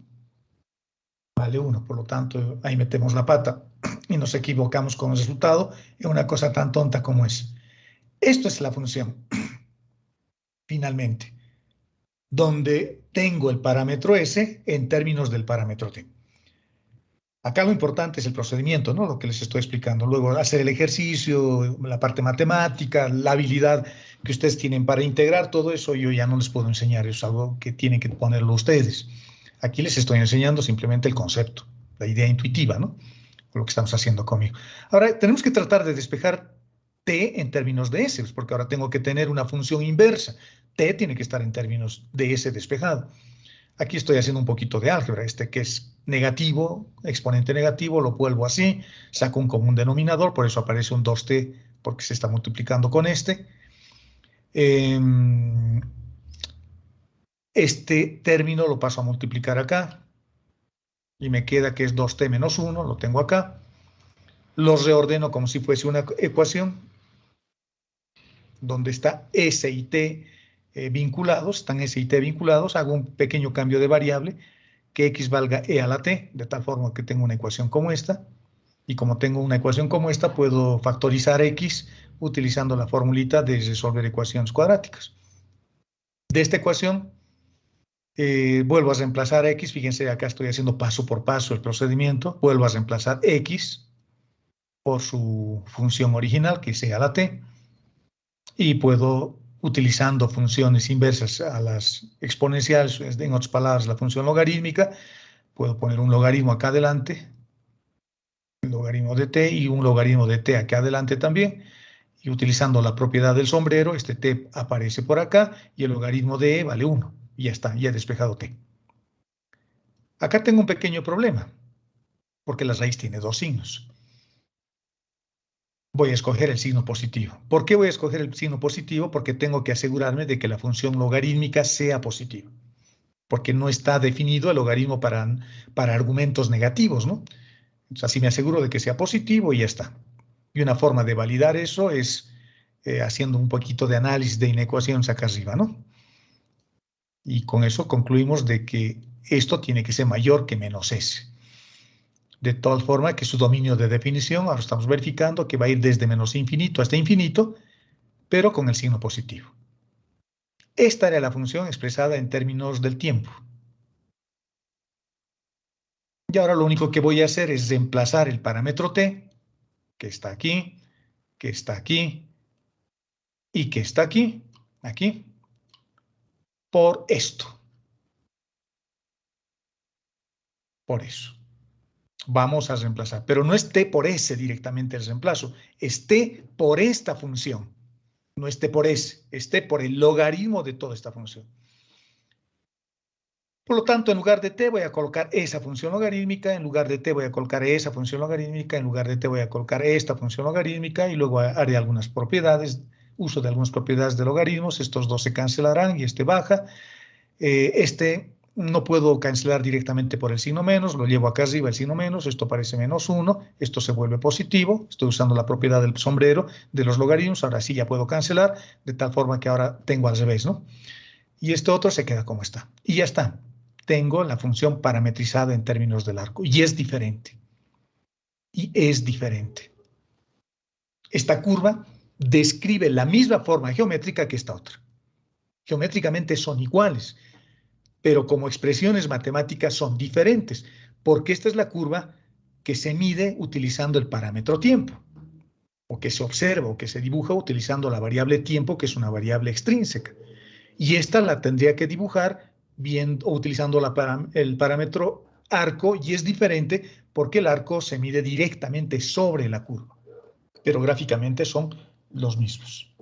Vale 1, por lo tanto, ahí metemos la pata y nos equivocamos con el resultado en una cosa tan tonta como es. Esto es la función, finalmente, donde tengo el parámetro S en términos del parámetro T. Acá lo importante es el procedimiento, ¿no? Lo que les estoy explicando. Luego hacer el ejercicio, la parte matemática, la habilidad que ustedes tienen para integrar, todo eso yo ya no les puedo enseñar, es algo que tienen que ponerlo ustedes. Aquí les estoy enseñando simplemente el concepto, la idea intuitiva, ¿no? Lo que estamos haciendo conmigo. Ahora, tenemos que tratar de despejar t en términos de s, porque ahora tengo que tener una función inversa. T tiene que estar en términos de s despejado. Aquí estoy haciendo un poquito de álgebra, que es negativo, exponente negativo, lo vuelvo así, saco un común denominador, por eso aparece un 2t, porque se está multiplicando con este. Este término lo paso a multiplicar acá, y me queda que es 2t menos 1, lo tengo acá. Los reordeno como si fuese una ecuación, donde está s y t vinculados, están s y t vinculados, hago un pequeño cambio de variable, que x valga e a la t, de tal forma que tengo una ecuación como esta, y como tengo una ecuación como esta, puedo factorizar x utilizando la formulita de resolver ecuaciones cuadráticas. De esta ecuación, vuelvo a reemplazar x, fíjense, acá estoy haciendo paso por paso el procedimiento, vuelvo a reemplazar x por su función original, que es e a la t, y puedo, utilizando funciones inversas a las exponenciales, en otras palabras, la función logarítmica, puedo poner un logaritmo acá adelante, un logaritmo de t y un logaritmo de t acá adelante también, y utilizando la propiedad del sombrero, este t aparece por acá y el logaritmo de e vale 1. Y ya está, ya he despejado t. Acá tengo un pequeño problema, porque la raíz tiene dos signos. Voy a escoger el signo positivo. ¿Por qué voy a escoger el signo positivo? Porque tengo que asegurarme de que la función logarítmica sea positiva, porque no está definido el logaritmo para argumentos negativos, ¿no? Entonces, así me aseguro de que sea positivo y ya está. Y una forma de validar eso es haciendo un poquito de análisis de inecuaciones acá arriba, ¿no? Y con eso concluimos de que esto tiene que ser mayor que menos s. De tal forma que su dominio de definición, ahora estamos verificando que va a ir desde menos infinito hasta infinito, pero con el signo positivo. Esta era la función expresada en términos del tiempo. Y ahora lo único que voy a hacer es reemplazar el parámetro t, que está aquí, que está aquí, y que está aquí, por esto. Por eso. Vamos a reemplazar. Pero no es t por s directamente el reemplazo, es t por esta función. No es t por s, es t por el logaritmo de toda esta función. Por lo tanto, en lugar de t voy a colocar esa función logarítmica, en lugar de t voy a colocar esa función logarítmica, en lugar de t voy a colocar esta función logarítmica y luego haré algunas propiedades, uso de algunas propiedades de logaritmos, estos dos se cancelarán y este baja. Este no puedo cancelar directamente por el signo menos, lo llevo acá arriba el signo menos, esto parece -1, esto se vuelve positivo, estoy usando la propiedad del sombrero de los logaritmos, ahora sí ya puedo cancelar, de tal forma que ahora tengo al revés, ¿no? Y este otro se queda como está. Y ya está. Tengo la función parametrizada en términos del arco, y es diferente. Y es diferente. Esta curva describe la misma forma geométrica que esta otra. Geométricamente son iguales, pero como expresiones matemáticas son diferentes, porque esta es la curva que se mide utilizando el parámetro tiempo, o que se observa o que se dibuja utilizando la variable tiempo, que es una variable extrínseca. Y esta la tendría que dibujar bien o utilizando el parámetro arco, y es diferente porque el arco se mide directamente sobre la curva, pero gráficamente son los mismos.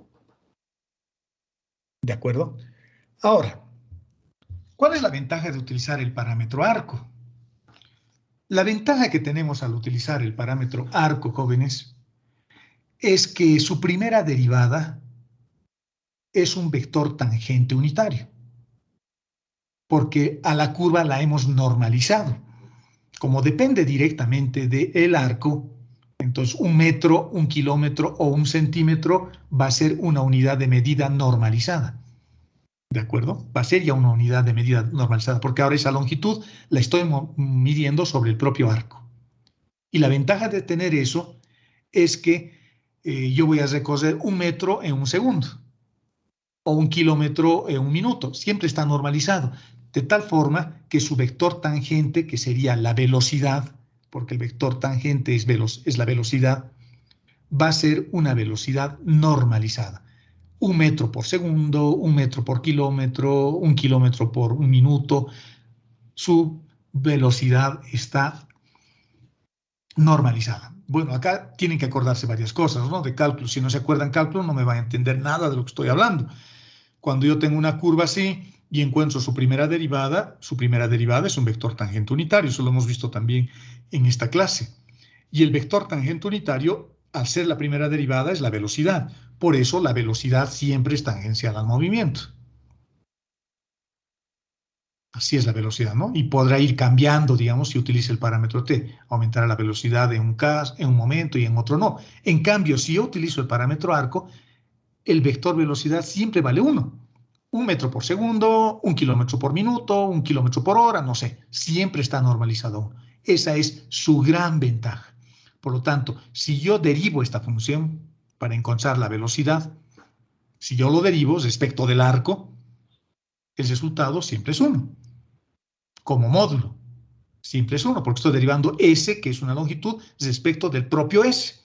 ¿De acuerdo? Ahora, ¿cuál es la ventaja de utilizar el parámetro arco? La ventaja que tenemos al utilizar el parámetro arco, jóvenes, es que su primera derivada es un vector tangente unitario, porque a la curva la hemos normalizado. Como depende directamente del arco, entonces 1 metro, 1 kilómetro o 1 centímetro va a ser una unidad de medida normalizada. ¿De acuerdo? Va a ser ya una unidad de medida normalizada, porque ahora esa longitud la estoy midiendo sobre el propio arco. Y la ventaja de tener eso es que yo voy a recorrer 1 metro en 1 segundo o 1 kilómetro en 1 minuto. Siempre está normalizado, de tal forma que su vector tangente, que sería la velocidad, porque el vector tangente es la velocidad, va a ser una velocidad normalizada. 1 metro por segundo, 1 metro por kilómetro, 1 kilómetro por 1 minuto. Su velocidad está normalizada. Bueno, acá tienen que acordarse varias cosas, ¿no? De cálculo. Si no se acuerdan cálculo, no me van a entender nada de lo que estoy hablando. Cuando yo tengo una curva así y encuentro su primera derivada es un vector tangente unitario. Eso lo hemos visto también en esta clase. Y el vector tangente unitario, al ser la primera derivada, es la velocidad. Por eso la velocidad siempre es tangencial al movimiento. Así es la velocidad, ¿no? Y podrá ir cambiando, digamos, si utiliza el parámetro t. Aumentará la velocidad en un caso, en un momento y en otro no. En cambio, si yo utilizo el parámetro arco, el vector velocidad siempre vale 1. 1 metro por segundo, 1 kilómetro por minuto, 1 kilómetro por hora, no sé. Siempre está normalizado 1. Esa es su gran ventaja. Por lo tanto, si yo derivo esta función para encontrar la velocidad, si yo lo derivo respecto del arco, el resultado siempre es 1. Como módulo, siempre es 1, porque estoy derivando S, que es una longitud, respecto del propio S.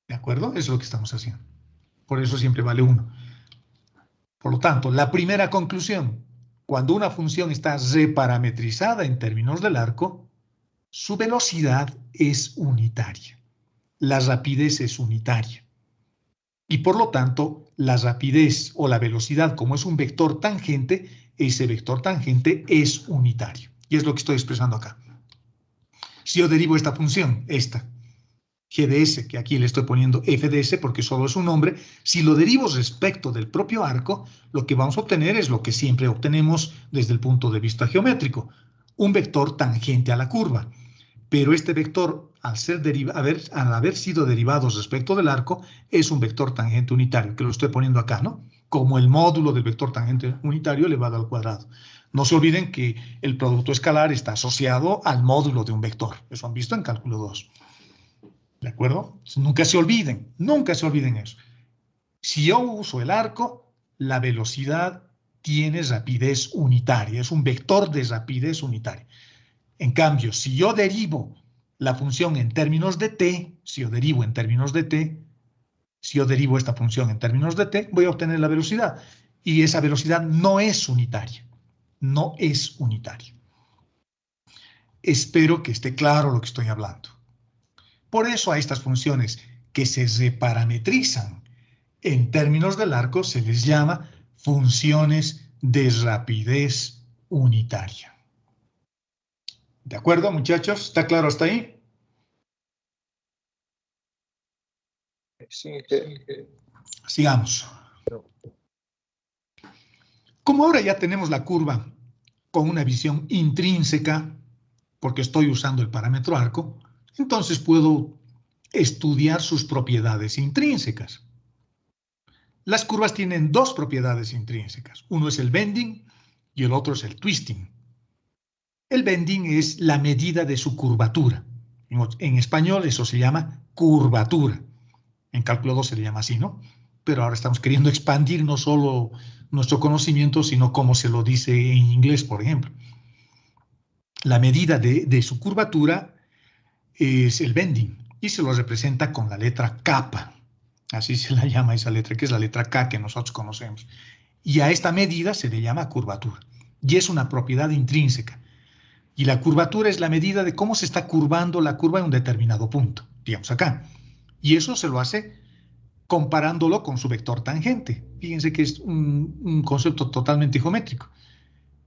¿De acuerdo? Eso es lo que estamos haciendo. Por eso siempre vale 1. Por lo tanto, la primera conclusión, cuando una función está reparametrizada en términos del arco, su velocidad es unitaria. La rapidez es unitaria. Y por lo tanto, la rapidez o la velocidad, como es un vector tangente, ese vector tangente es unitario. Y es lo que estoy expresando acá. Si yo derivo esta función, esta, g de s, que aquí le estoy poniendo f de s porque solo es un nombre, si lo derivo respecto del propio arco, lo que vamos a obtener es lo que siempre obtenemos desde el punto de vista geométrico, un vector tangente a la curva. Pero este vector, al haber sido derivado respecto del arco, es un vector tangente unitario, que lo estoy poniendo acá, ¿no? Como el módulo del vector tangente unitario elevado al cuadrado. No se olviden que el producto escalar está asociado al módulo de un vector. Eso han visto en cálculo 2. ¿De acuerdo? Nunca se olviden eso. Si yo uso el arco, la velocidad tiene rapidez unitaria, es un vector de rapidez unitaria. En cambio, si yo derivo la función en términos de t, si yo derivo esta función en términos de t, voy a obtener la velocidad. Y esa velocidad no es unitaria. No es unitaria. Espero que esté claro lo que estoy hablando. Por eso a estas funciones que se reparametrizan en términos del arco se les llama funciones de rapidez unitaria. ¿De acuerdo, muchachos? ¿Está claro hasta ahí? Sí, Sigamos. Como ahora ya tenemos la curva con una visión intrínseca, porque estoy usando el parámetro arco, entonces puedo estudiar sus propiedades intrínsecas. Las curvas tienen dos propiedades intrínsecas. Uno es el bending y el otro es el twisting. El bending es la medida de su curvatura. En español eso se llama curvatura. En cálculo 2 se le llama así, ¿no? Pero ahora estamos queriendo expandir no solo nuestro conocimiento, sino cómo se lo dice en inglés, por ejemplo. La medida de su curvatura es el bending y se lo representa con la letra kappa. Así se la llama esa letra, que es la letra K que nosotros conocemos. Y a esta medida se le llama curvatura. Y es una propiedad intrínseca. Y la curvatura es la medida de cómo se está curvando la curva en un determinado punto, digamos acá. Y eso se lo hace comparándolo con su vector tangente. Fíjense que es un concepto totalmente geométrico.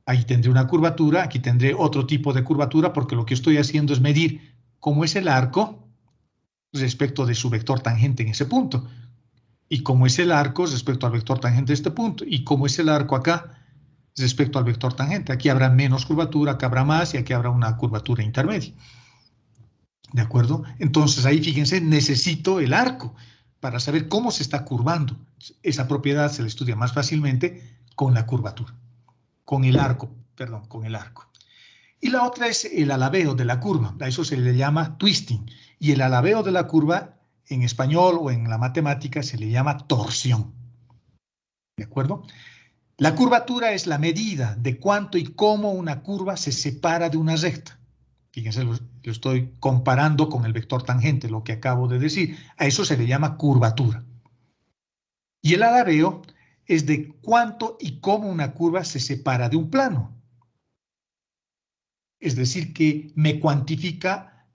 Ahí tendré una curvatura, aquí tendré otro tipo de curvatura, porque lo que estoy haciendo es medir cómo es el arco respecto de su vector tangente en ese punto, y cómo es el arco respecto al vector tangente de este punto, y cómo es el arco acá respecto al vector tangente. Aquí habrá menos curvatura, acá habrá más, y aquí habrá una curvatura intermedia. ¿De acuerdo? Entonces ahí fíjense, necesito el arco para saber cómo se está curvando. Esa propiedad se la estudia más fácilmente con la curvatura, con el arco, perdón, con el arco. Y la otra es el alabeo de la curva, a eso se le llama twisting. Y el alabeo de la curva en español o en la matemática se le llama torsión. ¿De acuerdo? La curvatura es la medida de cuánto y cómo una curva se separa de una recta. Fíjense, lo estoy comparando con el vector tangente, lo que acabo de decir. A eso se le llama curvatura. Y el alabeo es de cuánto y cómo una curva se separa de un plano. Es decir, que me cuantifica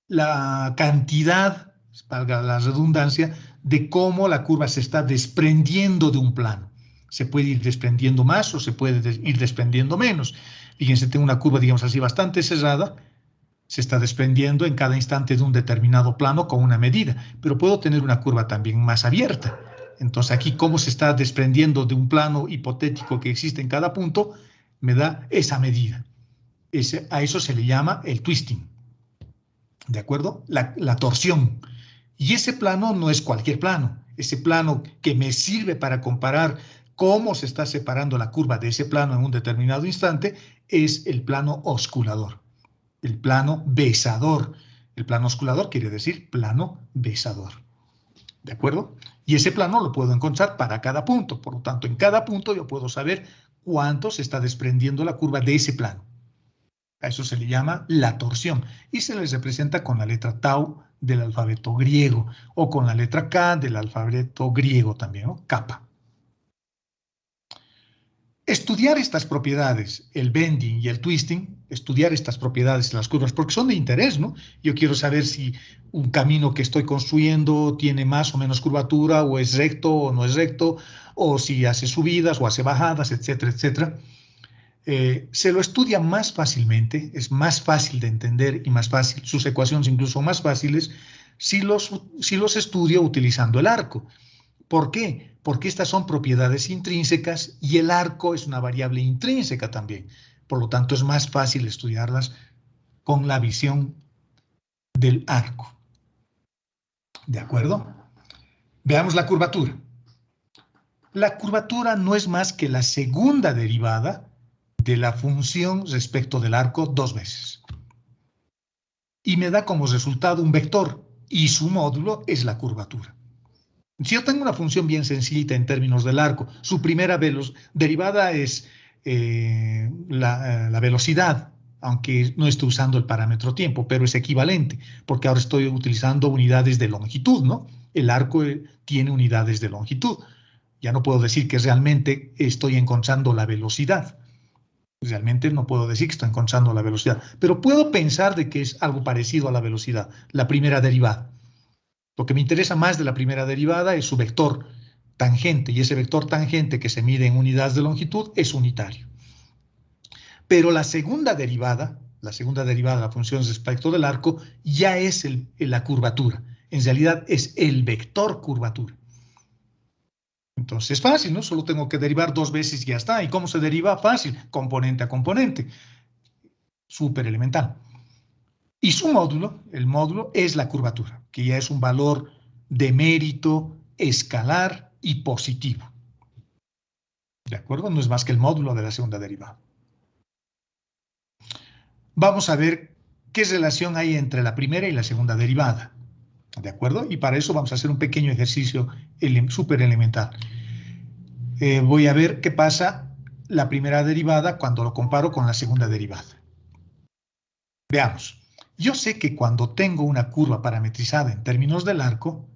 la cantidad, valga la redundancia, de cómo la curva se está desprendiendo de un plano. Se puede ir desprendiendo más o se puede ir desprendiendo menos. Fíjense, tengo una curva, digamos así, bastante cerrada, se está desprendiendo en cada instante de un determinado plano con una medida, pero puedo tener una curva también más abierta. Entonces aquí, cómo se está desprendiendo de un plano hipotético que existe en cada punto, me da esa medida. A eso se le llama el twisting. ¿De acuerdo? La torsión. Y ese plano no es cualquier plano. Ese plano que me sirve para comparar cómo se está separando la curva de ese plano en un determinado instante es el plano osculador, el plano besador. El plano osculador quiere decir plano besador. ¿De acuerdo? Y ese plano lo puedo encontrar para cada punto. Por lo tanto, en cada punto yo puedo saber cuánto se está desprendiendo la curva de ese plano. A eso se le llama la torsión y se les representa con la letra tau del alfabeto griego o con la letra K del alfabeto griego también, ¿no? Kappa. Estudiar estas propiedades, el bending y el twisting, estudiar estas propiedades de las curvas, porque son de interés, ¿no? Yo quiero saber si un camino que estoy construyendo tiene más o menos curvatura, o es recto o no es recto, o si hace subidas o hace bajadas, etcétera, etcétera. Se lo estudia más fácilmente, es más fácil de entender y más fácil, sus ecuaciones incluso más fáciles, si los estudio utilizando el arco. ¿Por qué? Porque estas son propiedades intrínsecas y el arco es una variable intrínseca también. Por lo tanto, es más fácil estudiarlas con la visión del arco. ¿De acuerdo? Veamos la curvatura. La curvatura no es más que la segunda derivada de la función respecto del arco dos veces. Y me da como resultado un vector, y su módulo es la curvatura. Si yo tengo una función bien sencillita en términos del arco, su primera derivada es la velocidad, aunque no estoy usando el parámetro tiempo, pero es equivalente, porque ahora estoy utilizando unidades de longitud, ¿no? El arco tiene unidades de longitud. Ya no puedo decir que realmente estoy encontrando la velocidad. Realmente no puedo decir que estoy encontrando la velocidad, pero puedo pensar de que es algo parecido a la velocidad, la primera derivada. Lo que me interesa más de la primera derivada es su vector tangente, y ese vector tangente que se mide en unidades de longitud es unitario. Pero la segunda derivada de la función respecto del arco, ya es la curvatura. En realidad es el vector curvatura. Entonces, Entonces es fácil, ¿no? Solo tengo que derivar 2 veces y ya está. ¿Y cómo se deriva? Fácil, componente a componente. Súper elemental. Y su módulo, el módulo, es la curvatura, que ya es un valor de mérito escalar y positivo. ¿De acuerdo? No es más que el módulo de la segunda derivada. Vamos a ver qué relación hay entre la primera y la segunda derivada. ¿De acuerdo? Y para eso vamos a hacer un pequeño ejercicio súper elemental. Voy a ver qué pasa la primera derivada cuando lo comparo con la segunda derivada. Veamos. Yo sé que cuando tengo una curva parametrizada en términos del arco,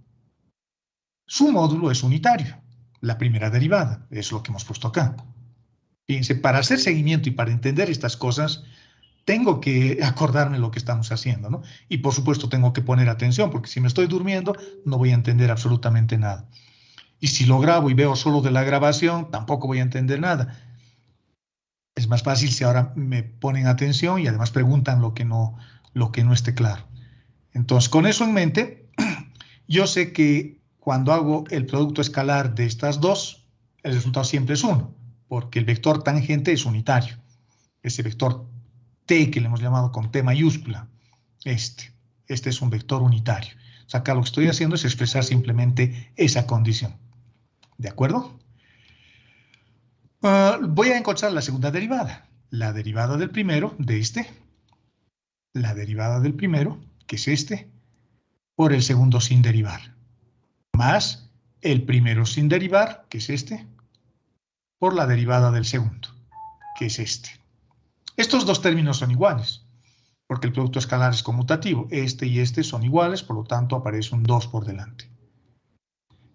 su módulo es unitario. La primera derivada es lo que hemos puesto acá. Fíjense, para hacer seguimiento y para entender estas cosas, tengo que acordarme lo que estamos haciendo, ¿no? Y por supuesto tengo que poner atención, porque si me estoy durmiendo, no voy a entender absolutamente nada. Y si lo grabo y veo solo de la grabación, tampoco voy a entender nada. Es más fácil si ahora me ponen atención y además preguntan lo que no esté claro. Entonces, con eso en mente, yo sé que cuando hago el producto escalar de estas dos, el resultado siempre es 1, porque el vector tangente es unitario. Ese vector T que le hemos llamado con T mayúscula, este es un vector unitario. O sea, acá lo que estoy haciendo es expresar simplemente esa condición. ¿De acuerdo? Voy a encontrar la segunda derivada. La derivada del primero, de este. La derivada del primero, que es este, por el segundo sin derivar. Más el primero sin derivar, que es este, por la derivada del segundo, que es este. Estos dos términos son iguales, porque el producto escalar es conmutativo. Este y este son iguales, por lo tanto aparece un 2 por delante.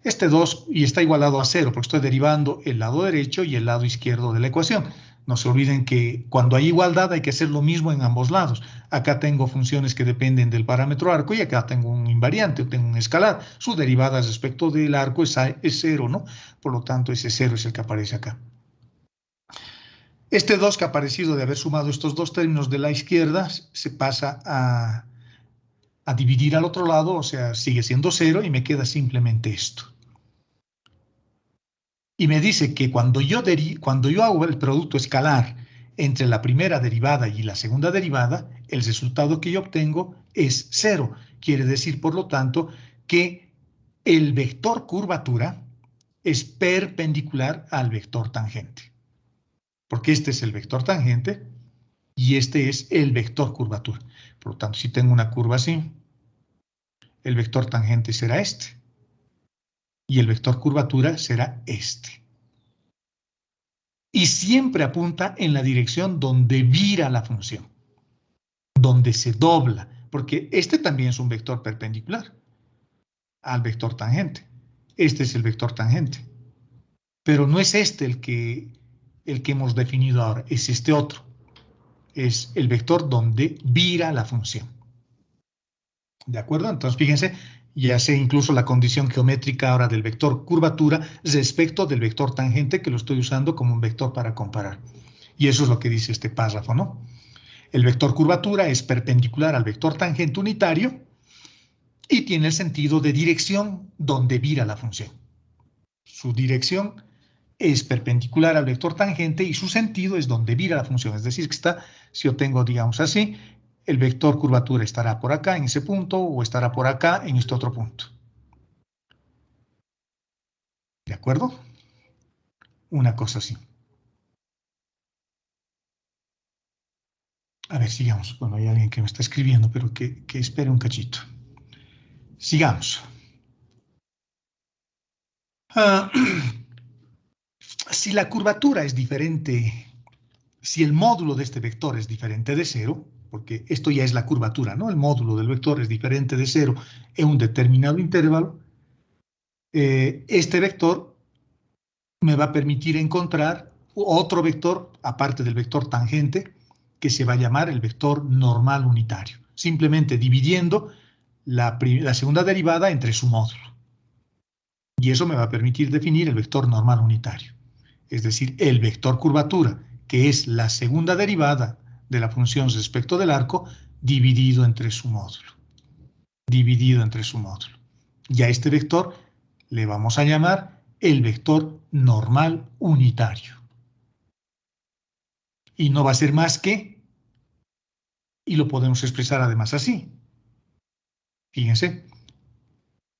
Este 2 y está igualado a 0, porque estoy derivando el lado derecho y el lado izquierdo de la ecuación. No se olviden que cuando hay igualdad hay que hacer lo mismo en ambos lados. Acá tengo funciones que dependen del parámetro arco y acá tengo un invariante, tengo un escalar. Su derivada respecto del arco es 0, ¿no? Por lo tanto, ese 0 es el que aparece acá. Este 2 que ha aparecido de haber sumado estos dos términos de la izquierda se pasa a dividir al otro lado, o sea, sigue siendo 0 y me queda simplemente esto. Y me dice que cuando yo hago el producto escalar entre la primera derivada y la segunda derivada, el resultado que yo obtengo es 0. Quiere decir, por lo tanto, que el vector curvatura es perpendicular al vector tangente. Porque este es el vector tangente y este es el vector curvatura. Por lo tanto, si tengo una curva así, el vector tangente será este. Y el vector curvatura será este. Y siempre apunta en la dirección donde vira la función, donde se dobla, porque este también es un vector perpendicular al vector tangente. Este es el vector tangente. Pero no es este el que hemos definido ahora, es este otro. Es el vector donde vira la función. ¿De acuerdo? Entonces, fíjense, ya sé incluso la condición geométrica ahora del vector curvatura respecto del vector tangente, que lo estoy usando como un vector para comparar. Y eso es lo que dice este párrafo, ¿no? El vector curvatura es perpendicular al vector tangente unitario y tiene el sentido de dirección donde vira la función. Su dirección es perpendicular al vector tangente y su sentido es donde vira la función. Es decir, que está, si yo tengo, digamos así, el vector curvatura estará por acá en ese punto o estará por acá en este otro punto. ¿De acuerdo? Una cosa así. A ver, sigamos. Bueno, hay alguien que me está escribiendo, pero que espere un cachito. Sigamos. Si la curvatura es diferente, si el módulo de este vector es diferente de 0, porque esto ya es la curvatura, ¿no? El módulo del vector es diferente de 0 en un determinado intervalo, este vector me va a permitir encontrar otro vector, aparte del vector tangente, que se va a llamar el vector normal unitario, simplemente dividiendo la segunda derivada entre su módulo. Y eso me va a permitir definir el vector normal unitario, es decir, el vector curvatura, que es la segunda derivada de la función respecto del arco, dividido entre su módulo. Dividido entre su módulo. Y a este vector le vamos a llamar el vector normal unitario. Y no va a ser más que, y lo podemos expresar además así. Fíjense,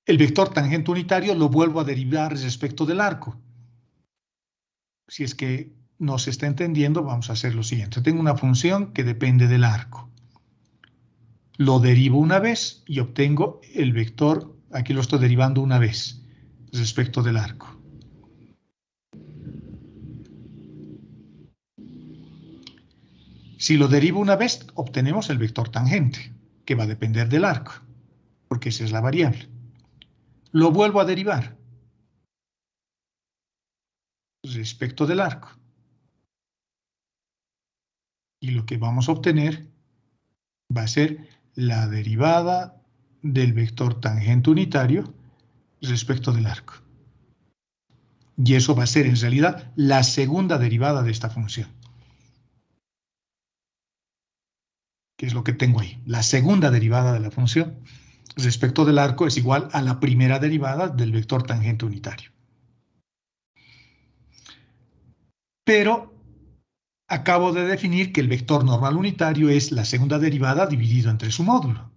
el vector tangente unitario lo vuelvo a derivar respecto del arco. Si es que no se está entendiendo, vamos a hacer lo siguiente. Tengo una función que depende del arco. Lo derivo una vez y obtengo el vector, aquí lo estoy derivando una vez, respecto del arco. Si lo derivo una vez, obtenemos el vector tangente, que va a depender del arco, porque esa es la variable. Lo vuelvo a derivar respecto del arco. Y lo que vamos a obtener va a ser la derivada del vector tangente unitario respecto del arco. Y eso va a ser en realidad la segunda derivada de esta función. Que es lo que tengo ahí. La segunda derivada de la función respecto del arco es igual a la primera derivada del vector tangente unitario. Pero acabo de definir que el vector normal unitario es la segunda derivada dividido entre su módulo.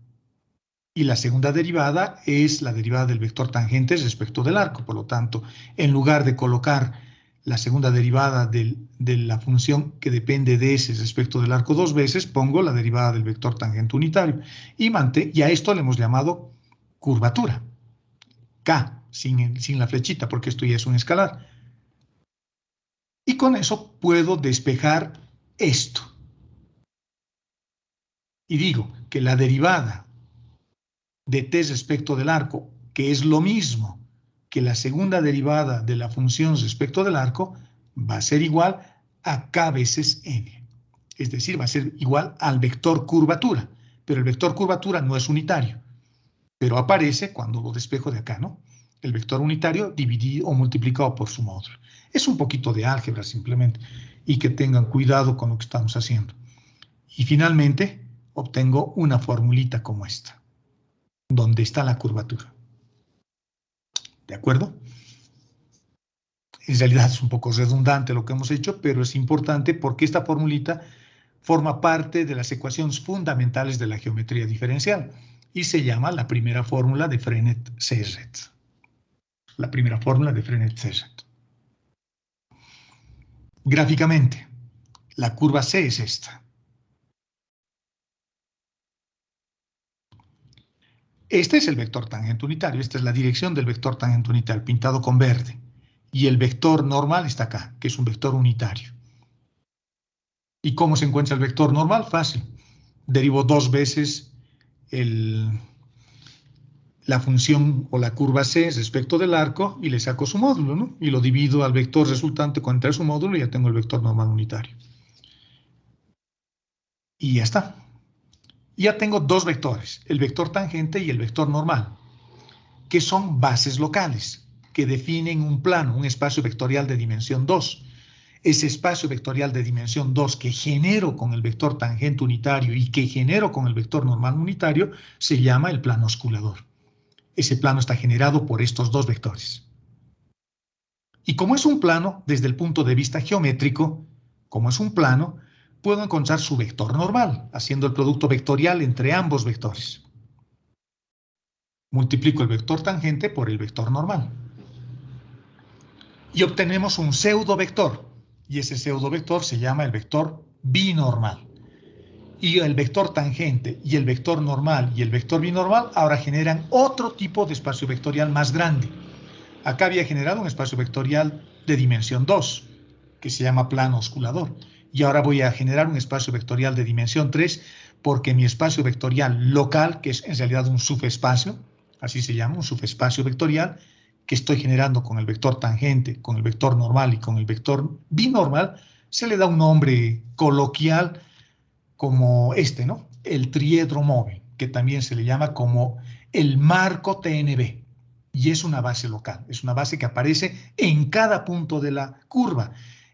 Y la segunda derivada es la derivada del vector tangente respecto del arco. Por lo tanto, en lugar de colocar la segunda derivada de la función que depende de S respecto del arco dos veces, pongo la derivada del vector tangente unitario. Y a esto le hemos llamado curvatura. K, sin la flechita, porque esto ya es un escalar. Y con eso puedo despejar esto. Y digo que la derivada de t respecto del arco, que es lo mismo que la segunda derivada de la función respecto del arco, va a ser igual a k veces n. Es decir, va a ser igual al vector curvatura. Pero el vector curvatura no es unitario, pero aparece cuando lo despejo de acá, ¿no? El vector unitario dividido o multiplicado por su módulo. Es un poquito de álgebra simplemente, y que tengan cuidado con lo que estamos haciendo. Y finalmente obtengo una formulita como esta, donde está la curvatura. ¿De acuerdo? En realidad es un poco redundante lo que hemos hecho, pero es importante porque esta formulita forma parte de las ecuaciones fundamentales de la geometría diferencial y se llama la primera fórmula de Frenet-Serret. La primera fórmula de Frenet-Serret. Gráficamente, la curva C es esta. Este es el vector tangente unitario, esta es la dirección del vector tangente unitario, pintado con verde. Y el vector normal está acá, que es un vector unitario. ¿Y cómo se encuentra el vector normal? Fácil. Derivo dos veces la función o la curva C respecto del arco y le saco su módulo, ¿no? Y lo divido al vector resultante contra su módulo y ya tengo el vector normal unitario. Y ya está. Ya tengo dos vectores, el vector tangente y el vector normal, que son bases locales, que definen un plano, un espacio vectorial de dimensión 2. Ese espacio vectorial de dimensión 2 que genero con el vector tangente unitario y que genero con el vector normal unitario se llama el plano osculador. Ese plano está generado por estos dos vectores. Y como es un plano, desde el punto de vista geométrico, como es un plano, puedo encontrar su vector normal, haciendo el producto vectorial entre ambos vectores. Multiplico el vector tangente por el vector normal. Y obtenemos un pseudovector. Y ese pseudovector se llama el vector binormal. Y el vector tangente y el vector normal y el vector binormal ahora generan otro tipo de espacio vectorial más grande. Acá había generado un espacio vectorial de dimensión 2, que se llama plano osculador. Y ahora voy a generar un espacio vectorial de dimensión 3, porque mi espacio vectorial local, que es en realidad un subespacio, así se llama, un subespacio vectorial, que estoy generando con el vector tangente, con el vector normal y con el vector binormal, se le da un nombre coloquial como este, ¿no? El triedro móvil, que también se le llama como el marco TNB. Y es una base local, es una base que aparece en cada punto de la curva.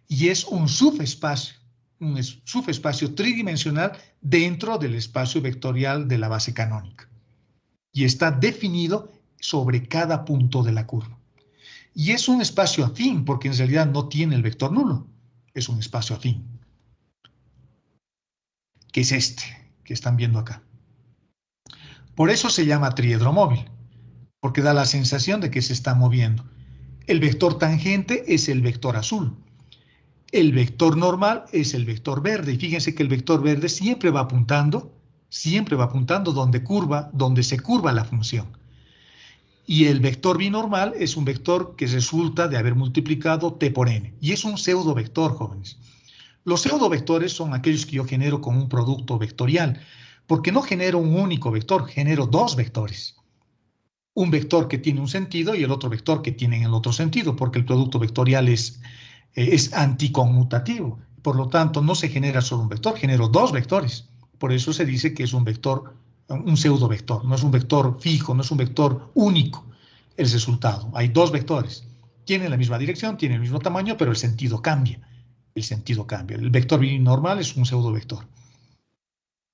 Y es un subespacio tridimensional dentro del espacio vectorial de la base canónica. Y está definido sobre cada punto de la curva. Y es un espacio afín, porque en realidad no tiene el vector nulo. Es un espacio afín, que es este, que están viendo acá. Por eso se llama triedro móvil, porque da la sensación de que se está moviendo. El vector tangente es el vector azul. El vector normal es el vector verde. Y fíjense que el vector verde siempre va apuntando donde se curva la función. Y el vector binormal es un vector que resulta de haber multiplicado t por n. Y es un pseudovector, jóvenes. Los pseudovectores son aquellos que yo genero con un producto vectorial, porque no genero un único vector, genero dos vectores. Un vector que tiene un sentido y el otro vector que tiene el otro sentido, porque el producto vectorial es anticonmutativo. Por lo tanto, no se genera solo un vector, genero dos vectores. Por eso se dice que es un vector, un pseudovector. No es un vector fijo, no es un vector único el resultado. Hay dos vectores. Tienen la misma dirección, tienen el mismo tamaño, pero el sentido cambia. El sentido cambia. El vector binormal es un pseudovector.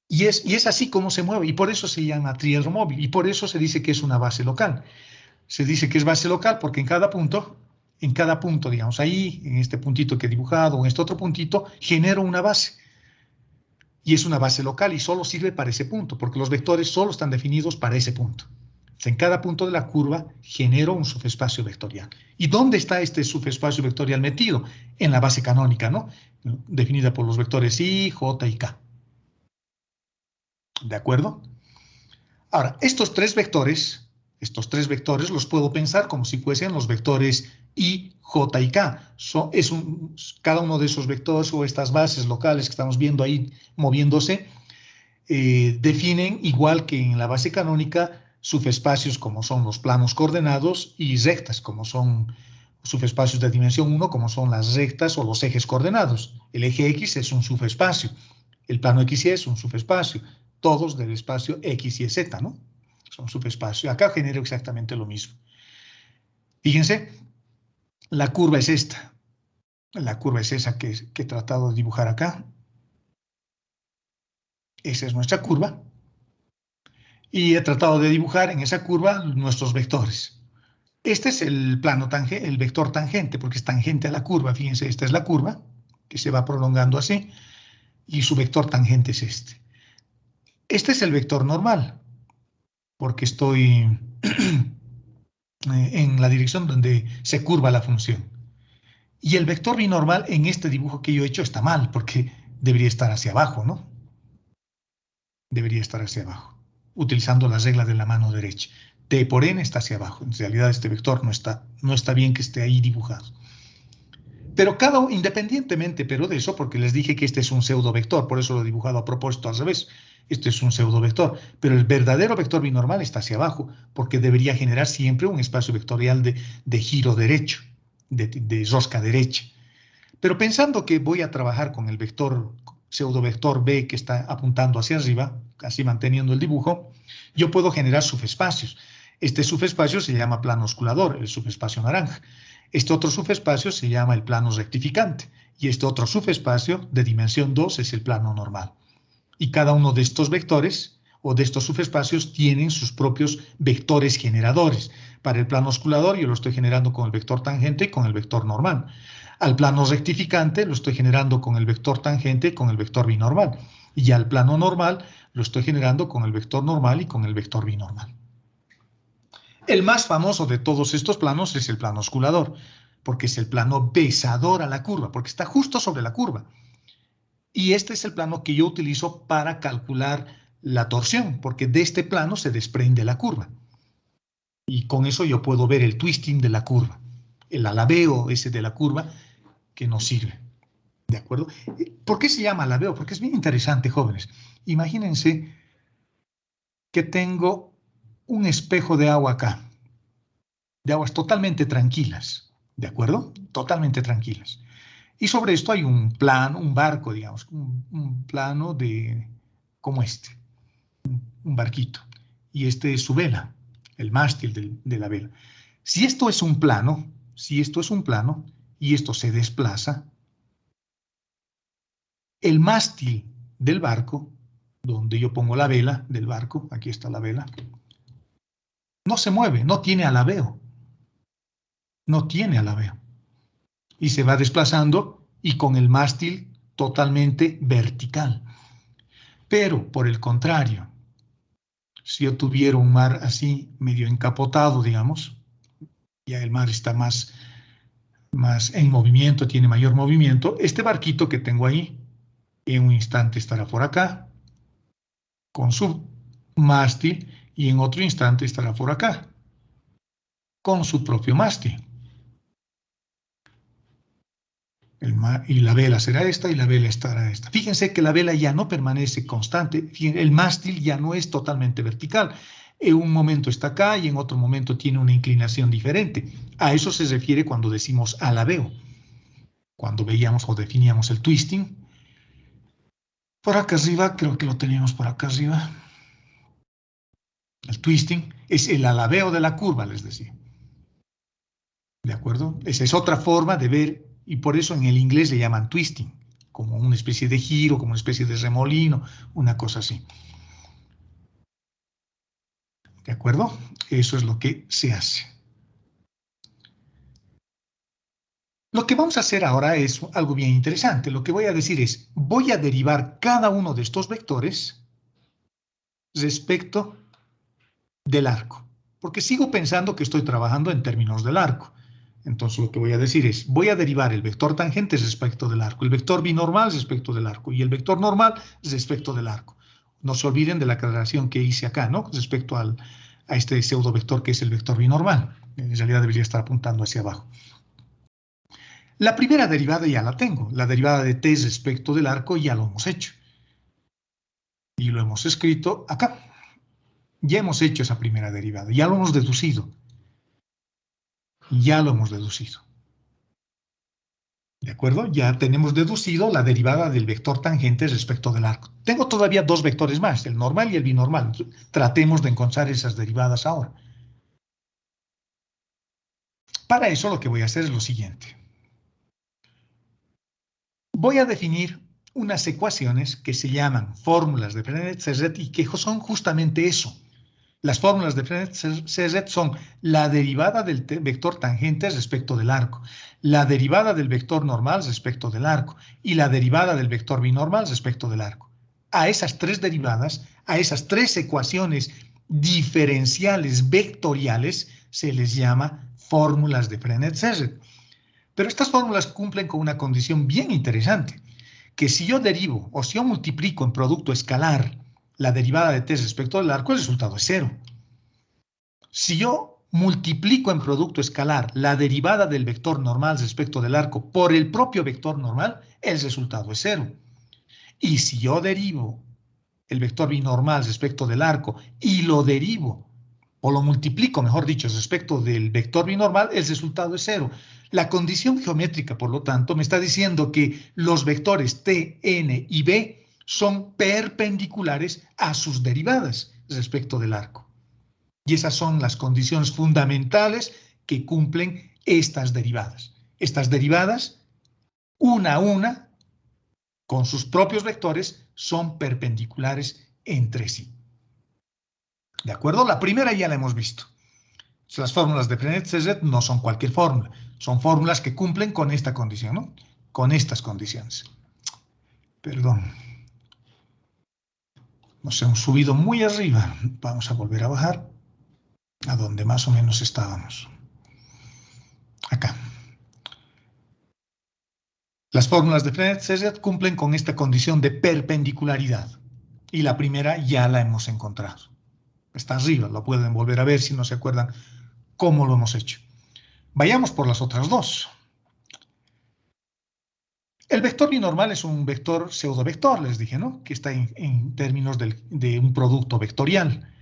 Y es así como se mueve, y por eso se llama triedro móvil, y por eso se dice que es una base local. Se dice que es base local porque en cada punto, digamos, ahí, en este puntito que he dibujado, o en este otro puntito, genero una base. Y es una base local y solo sirve para ese punto, porque los vectores solo están definidos para ese punto. En cada punto de la curva genero un subespacio vectorial. ¿Y dónde está este subespacio vectorial metido? En la base canónica, ¿no? Definida por los vectores I, J y K. ¿De acuerdo? Ahora, estos tres vectores los puedo pensar como si fuesen los vectores I, J y K. Cada uno de esos vectores o estas bases locales que estamos viendo ahí moviéndose definen, igual que en la base canónica, subespacios como son los planos coordenados y rectas como son subespacios de dimensión 1 como son las rectas o los ejes coordenados. El eje X es un subespacio, el plano XY es un subespacio, todos del espacio X y Z, ¿no? Son subespacios. Acá genero exactamente lo mismo. Fíjense, la curva es esta. La curva es esa que he tratado de dibujar acá. Esa es nuestra curva. Y he tratado de dibujar en esa curva nuestros vectores. Este es el plano tangente, el vector tangente, porque es tangente a la curva. Fíjense, esta es la curva, que se va prolongando así, y su vector tangente es este. Este es el vector normal, porque estoy en la dirección donde se curva la función. Y el vector binormal en este dibujo que yo he hecho está mal, porque debería estar hacia abajo, ¿no? Debería estar hacia abajo, utilizando las reglas de la mano derecha. T por n está hacia abajo. En realidad este vector no está bien que esté ahí dibujado. Pero independientemente de eso, porque les dije que este es un pseudovector, por eso lo he dibujado a propósito al revés. Este es un pseudovector, pero el verdadero vector binormal está hacia abajo, porque debería generar siempre un espacio vectorial de giro derecho, de rosca derecha. Pero pensando que voy a trabajar con el vector pseudovector B que está apuntando hacia arriba, así manteniendo el dibujo, yo puedo generar subespacios. Este subespacio se llama plano osculador, el subespacio naranja. Este otro subespacio se llama el plano rectificante. Y este otro subespacio de dimensión 2 es el plano normal. Y cada uno de estos vectores o de estos subespacios tienen sus propios vectores generadores. Para el plano osculador yo lo estoy generando con el vector tangente y con el vector normal. Al plano rectificante lo estoy generando con el vector tangente y con el vector binormal. Y al plano normal lo estoy generando con el vector normal y con el vector binormal. El más famoso de todos estos planos es el plano osculador, porque es el plano besador a la curva, porque está justo sobre la curva. Y este es el plano que yo utilizo para calcular la torsión, porque de este plano se desprende la curva. Y con eso yo puedo ver el twisting de la curva, el alabeo ese de la curva que nos sirve. ¿De acuerdo? ¿Por qué se llama alabeo? Porque es bien interesante, jóvenes. Imagínense que tengo un espejo de agua acá, de aguas totalmente tranquilas, ¿de acuerdo? Totalmente tranquilas. Y sobre esto hay un plano, un barco, digamos, un plano como este, un barquito. Y este es su vela, el mástil de la vela. Si esto es un plano, y esto se desplaza, el mástil del barco, donde yo pongo la vela del barco, aquí está la vela, no se mueve, no tiene alabeo. no tiene alabeo. Y se va desplazando y con el mástil totalmente vertical. Pero, por el contrario, si yo tuviera un mar así, medio encapotado, digamos, ya el mar está más en movimiento, tiene mayor movimiento, este barquito que tengo ahí, en un instante estará por acá, con su mástil, y en otro instante estará por acá, con su propio mástil. Y la vela será esta y la vela estará esta. Fíjense que la vela ya no permanece constante, el mástil ya no es totalmente vertical. En un momento está acá y en otro momento tiene una inclinación diferente. A eso se refiere cuando decimos alabeo. Cuando veíamos o definíamos el twisting. Por acá arriba, creo que lo teníamos por acá arriba. El twisting es el alabeo de la curva, les decía. ¿De acuerdo? Esa es otra forma de ver, y por eso en el inglés le llaman twisting, como una especie de giro, como una especie de remolino, una cosa así. ¿De acuerdo? Eso es lo que se hace. Lo que vamos a hacer ahora es algo bien interesante. Lo que voy a decir es, voy a derivar cada uno de estos vectores respecto del arco, porque sigo pensando que estoy trabajando en términos del arco. Entonces lo que voy a decir es, voy a derivar el vector tangente respecto del arco, el vector binormal respecto del arco y el vector normal respecto del arco. No se olviden de la aclaración que hice acá, ¿no? Respecto a este pseudo vector que es el vector binormal. En realidad debería estar apuntando hacia abajo. La primera derivada ya la tengo. La derivada de t respecto del arco ya lo hemos hecho. Y lo hemos escrito acá. Ya hemos hecho esa primera derivada. Ya lo hemos deducido. Ya lo hemos deducido. ¿De acuerdo? Ya tenemos deducido la derivada del vector tangente respecto del arco. Tengo todavía dos vectores más, el normal y el binormal. Tratemos de encontrar esas derivadas ahora. Para eso lo que voy a hacer es lo siguiente. Voy a definir unas ecuaciones que se llaman fórmulas de Frenet-Serret y que son justamente eso. Las fórmulas de Frenet-Serret son la derivada del vector tangente respecto del arco, la derivada del vector normal respecto del arco y la derivada del vector binormal respecto del arco. A esas tres derivadas, a esas tres ecuaciones diferenciales vectoriales se les llama fórmulas de Frenet-Serret. Pero estas fórmulas cumplen con una condición bien interesante, que si yo derivo o si yo multiplico en producto escalar la derivada de t respecto del arco, el resultado es cero. Si yo multiplico en producto escalar la derivada del vector normal respecto del arco por el propio vector normal, el resultado es cero. Y si yo derivo el vector binormal respecto del arco y lo derivo, o lo multiplico, mejor dicho, respecto del vector binormal, el resultado es cero. La condición geométrica, por lo tanto, me está diciendo que los vectores t, n y b son perpendiculares a sus derivadas respecto del arco. Y esas son las condiciones fundamentales que cumplen estas derivadas. Estas derivadas, una a una, con sus propios vectores, son perpendiculares entre sí. ¿De acuerdo? La primera ya la hemos visto. Las fórmulas de Frenet-Serret no son cualquier fórmula, son fórmulas que cumplen con esta condición, ¿no? Con estas condiciones. Perdón. Nos hemos subido muy arriba. Vamos a volver a bajar a donde más o menos estábamos. Acá. Las fórmulas de Frenet-Serret cumplen con esta condición de perpendicularidad. Y la primera ya la hemos encontrado. Está arriba, lo pueden volver a ver si no se acuerdan cómo lo hemos hecho. Vayamos por las otras dos. El vector binormal es un vector pseudovector, les dije, ¿no? Que está en términos de un producto vectorial.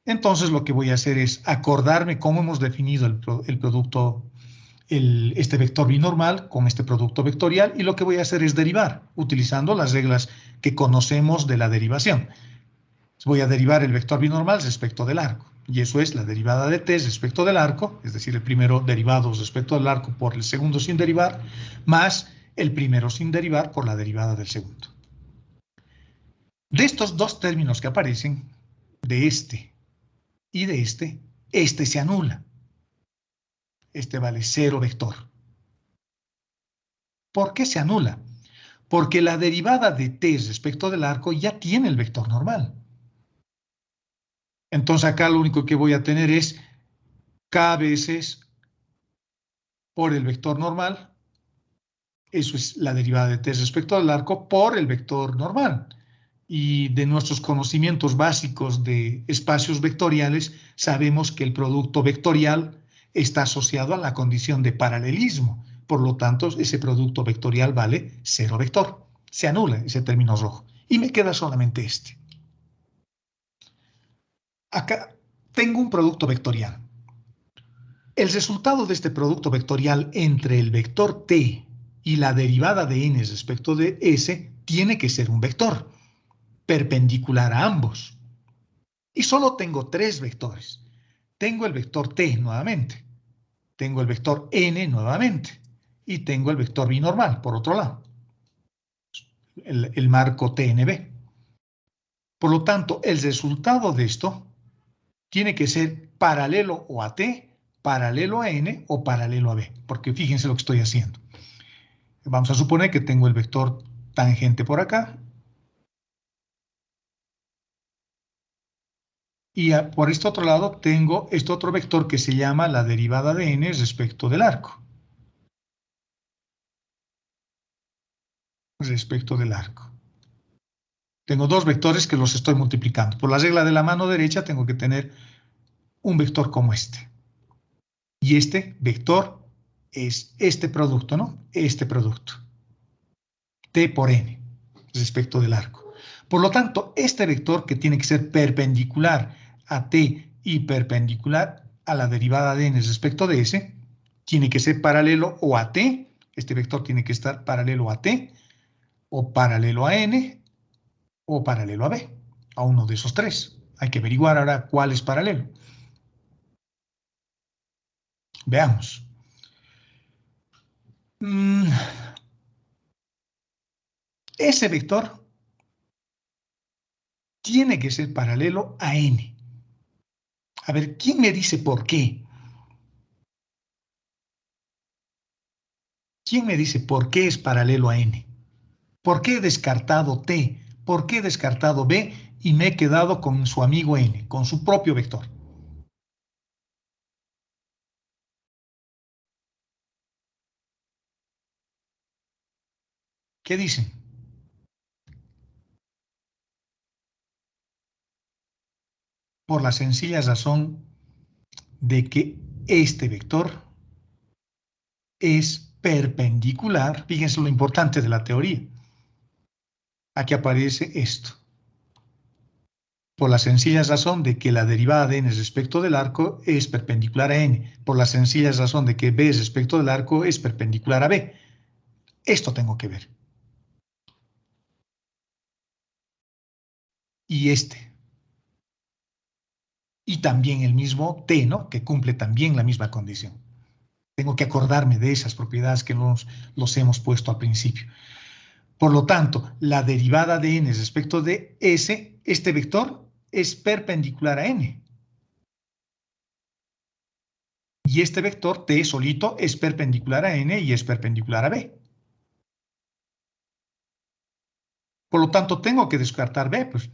Entonces lo que voy a hacer es acordarme cómo hemos definido el producto, este vector binormal con este producto vectorial, y lo que voy a hacer es derivar, utilizando las reglas que conocemos de la derivación. Voy a derivar el vector binormal respecto del arco, y eso es la derivada de t respecto del arco, es decir, el primero derivado respecto del arco por el segundo sin derivar, más el primero sin derivar por la derivada del segundo. De estos dos términos que aparecen, de este y de este se anula. Este vale 0 vector. ¿Por qué se anula? Porque la derivada de t respecto del arco ya tiene el vector normal. Entonces acá lo único que voy a tener es k veces por el vector normal. Eso es la derivada de t respecto al arco por el vector normal. Y de nuestros conocimientos básicos de espacios vectoriales, sabemos que el producto vectorial está asociado a la condición de paralelismo. Por lo tanto, ese producto vectorial vale 0 vector. Se anula ese término rojo. Y me queda solamente este. Acá tengo un producto vectorial. El resultado de este producto vectorial entre el vector t y la derivada de n respecto de s tiene que ser un vector perpendicular a ambos. Y solo tengo 3 vectores. Tengo el vector t nuevamente, tengo el vector n nuevamente y tengo el vector binormal por otro lado, el marco TNB. Por lo tanto, el resultado de esto tiene que ser paralelo o a t, paralelo a n o paralelo a b, porque fíjense lo que estoy haciendo. Vamos a suponer que tengo el vector tangente por acá. Y por este otro lado tengo este otro vector que se llama la derivada de n respecto del arco. Respecto del arco. Tengo 2 vectores que los estoy multiplicando. Por la regla de la mano derecha tengo que tener un vector como este. Y este vector es este producto, ¿no? Este producto. T por n respecto del arco. Por lo tanto, este vector que tiene que ser perpendicular a t y perpendicular a la derivada de n respecto de s, tiene que ser paralelo o a t, este vector tiene que estar paralelo a t, o paralelo a n, o paralelo a b, a uno de esos 3. Hay que averiguar ahora cuál es paralelo. Veamos. Ese vector tiene que ser paralelo a n. A ver, ¿quién me dice por qué? ¿Quién me dice por qué es paralelo a n? ¿Por qué he descartado t? ¿Por qué he descartado b? Y me he quedado con su amigo n, con su propio vector. ¿Qué dicen? Por la sencilla razón de que este vector es perpendicular. Fíjense lo importante de la teoría. Aquí aparece esto. Por la sencilla razón de que la derivada de n respecto del arco es perpendicular a n. Por la sencilla razón de que b respecto del arco es perpendicular a b. Esto tengo que ver. Y este. Y también el mismo t, ¿no? Que cumple también la misma condición. Tengo que acordarme de esas propiedades que los hemos puesto al principio. Por lo tanto, la derivada de n respecto de s, este vector, es perpendicular a n. Y este vector t solito es perpendicular a n y es perpendicular a b. Por lo tanto, tengo que descartar b, pues,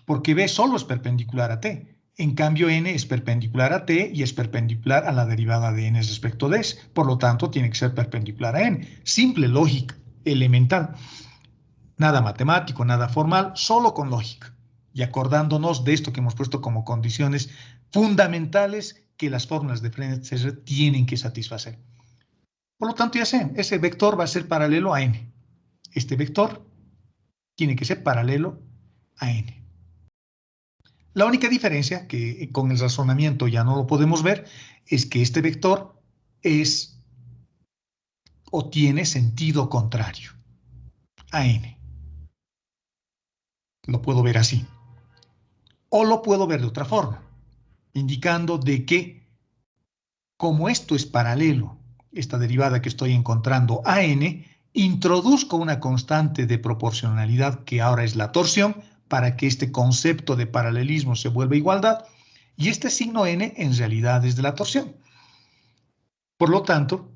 porque b solo es perpendicular a t. En cambio, n es perpendicular a t y es perpendicular a la derivada de n respecto de s. Por lo tanto, tiene que ser perpendicular a n. Simple lógica, elemental. Nada matemático, nada formal, solo con lógica. Y acordándonos de esto que hemos puesto como condiciones fundamentales que las fórmulas de Frege tienen que satisfacer. Por lo tanto, ya sé, ese vector va a ser paralelo a n. Este vector tiene que ser paralelo a n. La única diferencia, que con el razonamiento ya no lo podemos ver, es que este vector es o tiene sentido contrario a n. Lo puedo ver así. O lo puedo ver de otra forma, indicando de que como esto es paralelo, esta derivada que estoy encontrando a n, introduzco una constante de proporcionalidad que ahora es la torsión para que este concepto de paralelismo se vuelva igualdad y este signo n en realidad es de la torsión. Por lo tanto,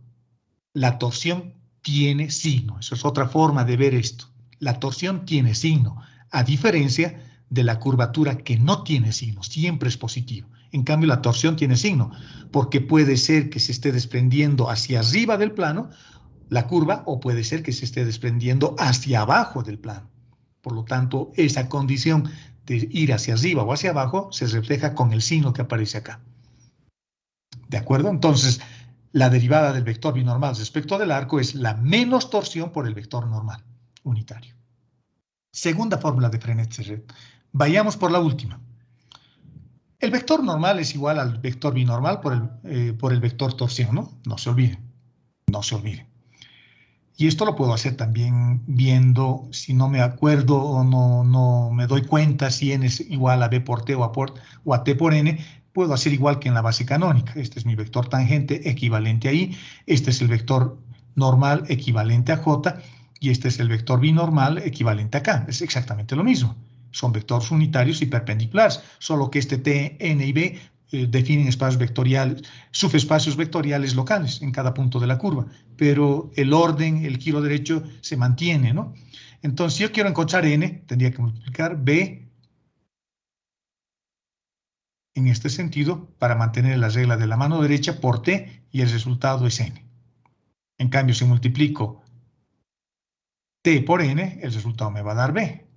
la torsión tiene signo. Eso es otra forma de ver esto. La torsión tiene signo, a diferencia de la curvatura que no tiene signo, siempre es positivo. En cambio, la torsión tiene signo, porque puede ser que se esté desprendiendo hacia arriba del plano la curva, o puede ser que se esté desprendiendo hacia abajo del plano. Por lo tanto, esa condición de ir hacia arriba o hacia abajo se refleja con el signo que aparece acá. ¿De acuerdo? Entonces, la derivada del vector binormal respecto del arco es la menos torsión por el vector normal unitario. Segunda fórmula de Frenet-Serret. Vayamos por la última. El vector normal es igual al vector binormal por el vector torsión, ¿no? No se olviden, no se olviden. Y esto lo puedo hacer también viendo, si no me acuerdo o no me doy cuenta si n es igual a b por t o a t por n, puedo hacer igual que en la base canónica. Este es mi vector tangente equivalente a i, este es el vector normal equivalente a j, y este es el vector binormal equivalente a k. Es exactamente lo mismo. Son vectores unitarios y perpendiculares, solo que este t, n y b definen espacios vectoriales, subespacios vectoriales locales en cada punto de la curva, pero el orden, el giro derecho se mantiene, ¿no? Entonces, si yo quiero encontrar n, tendría que multiplicar b en este sentido para mantener la regla de la mano derecha por t, y el resultado es n. En cambio, si multiplico t por n, el resultado me va a dar b.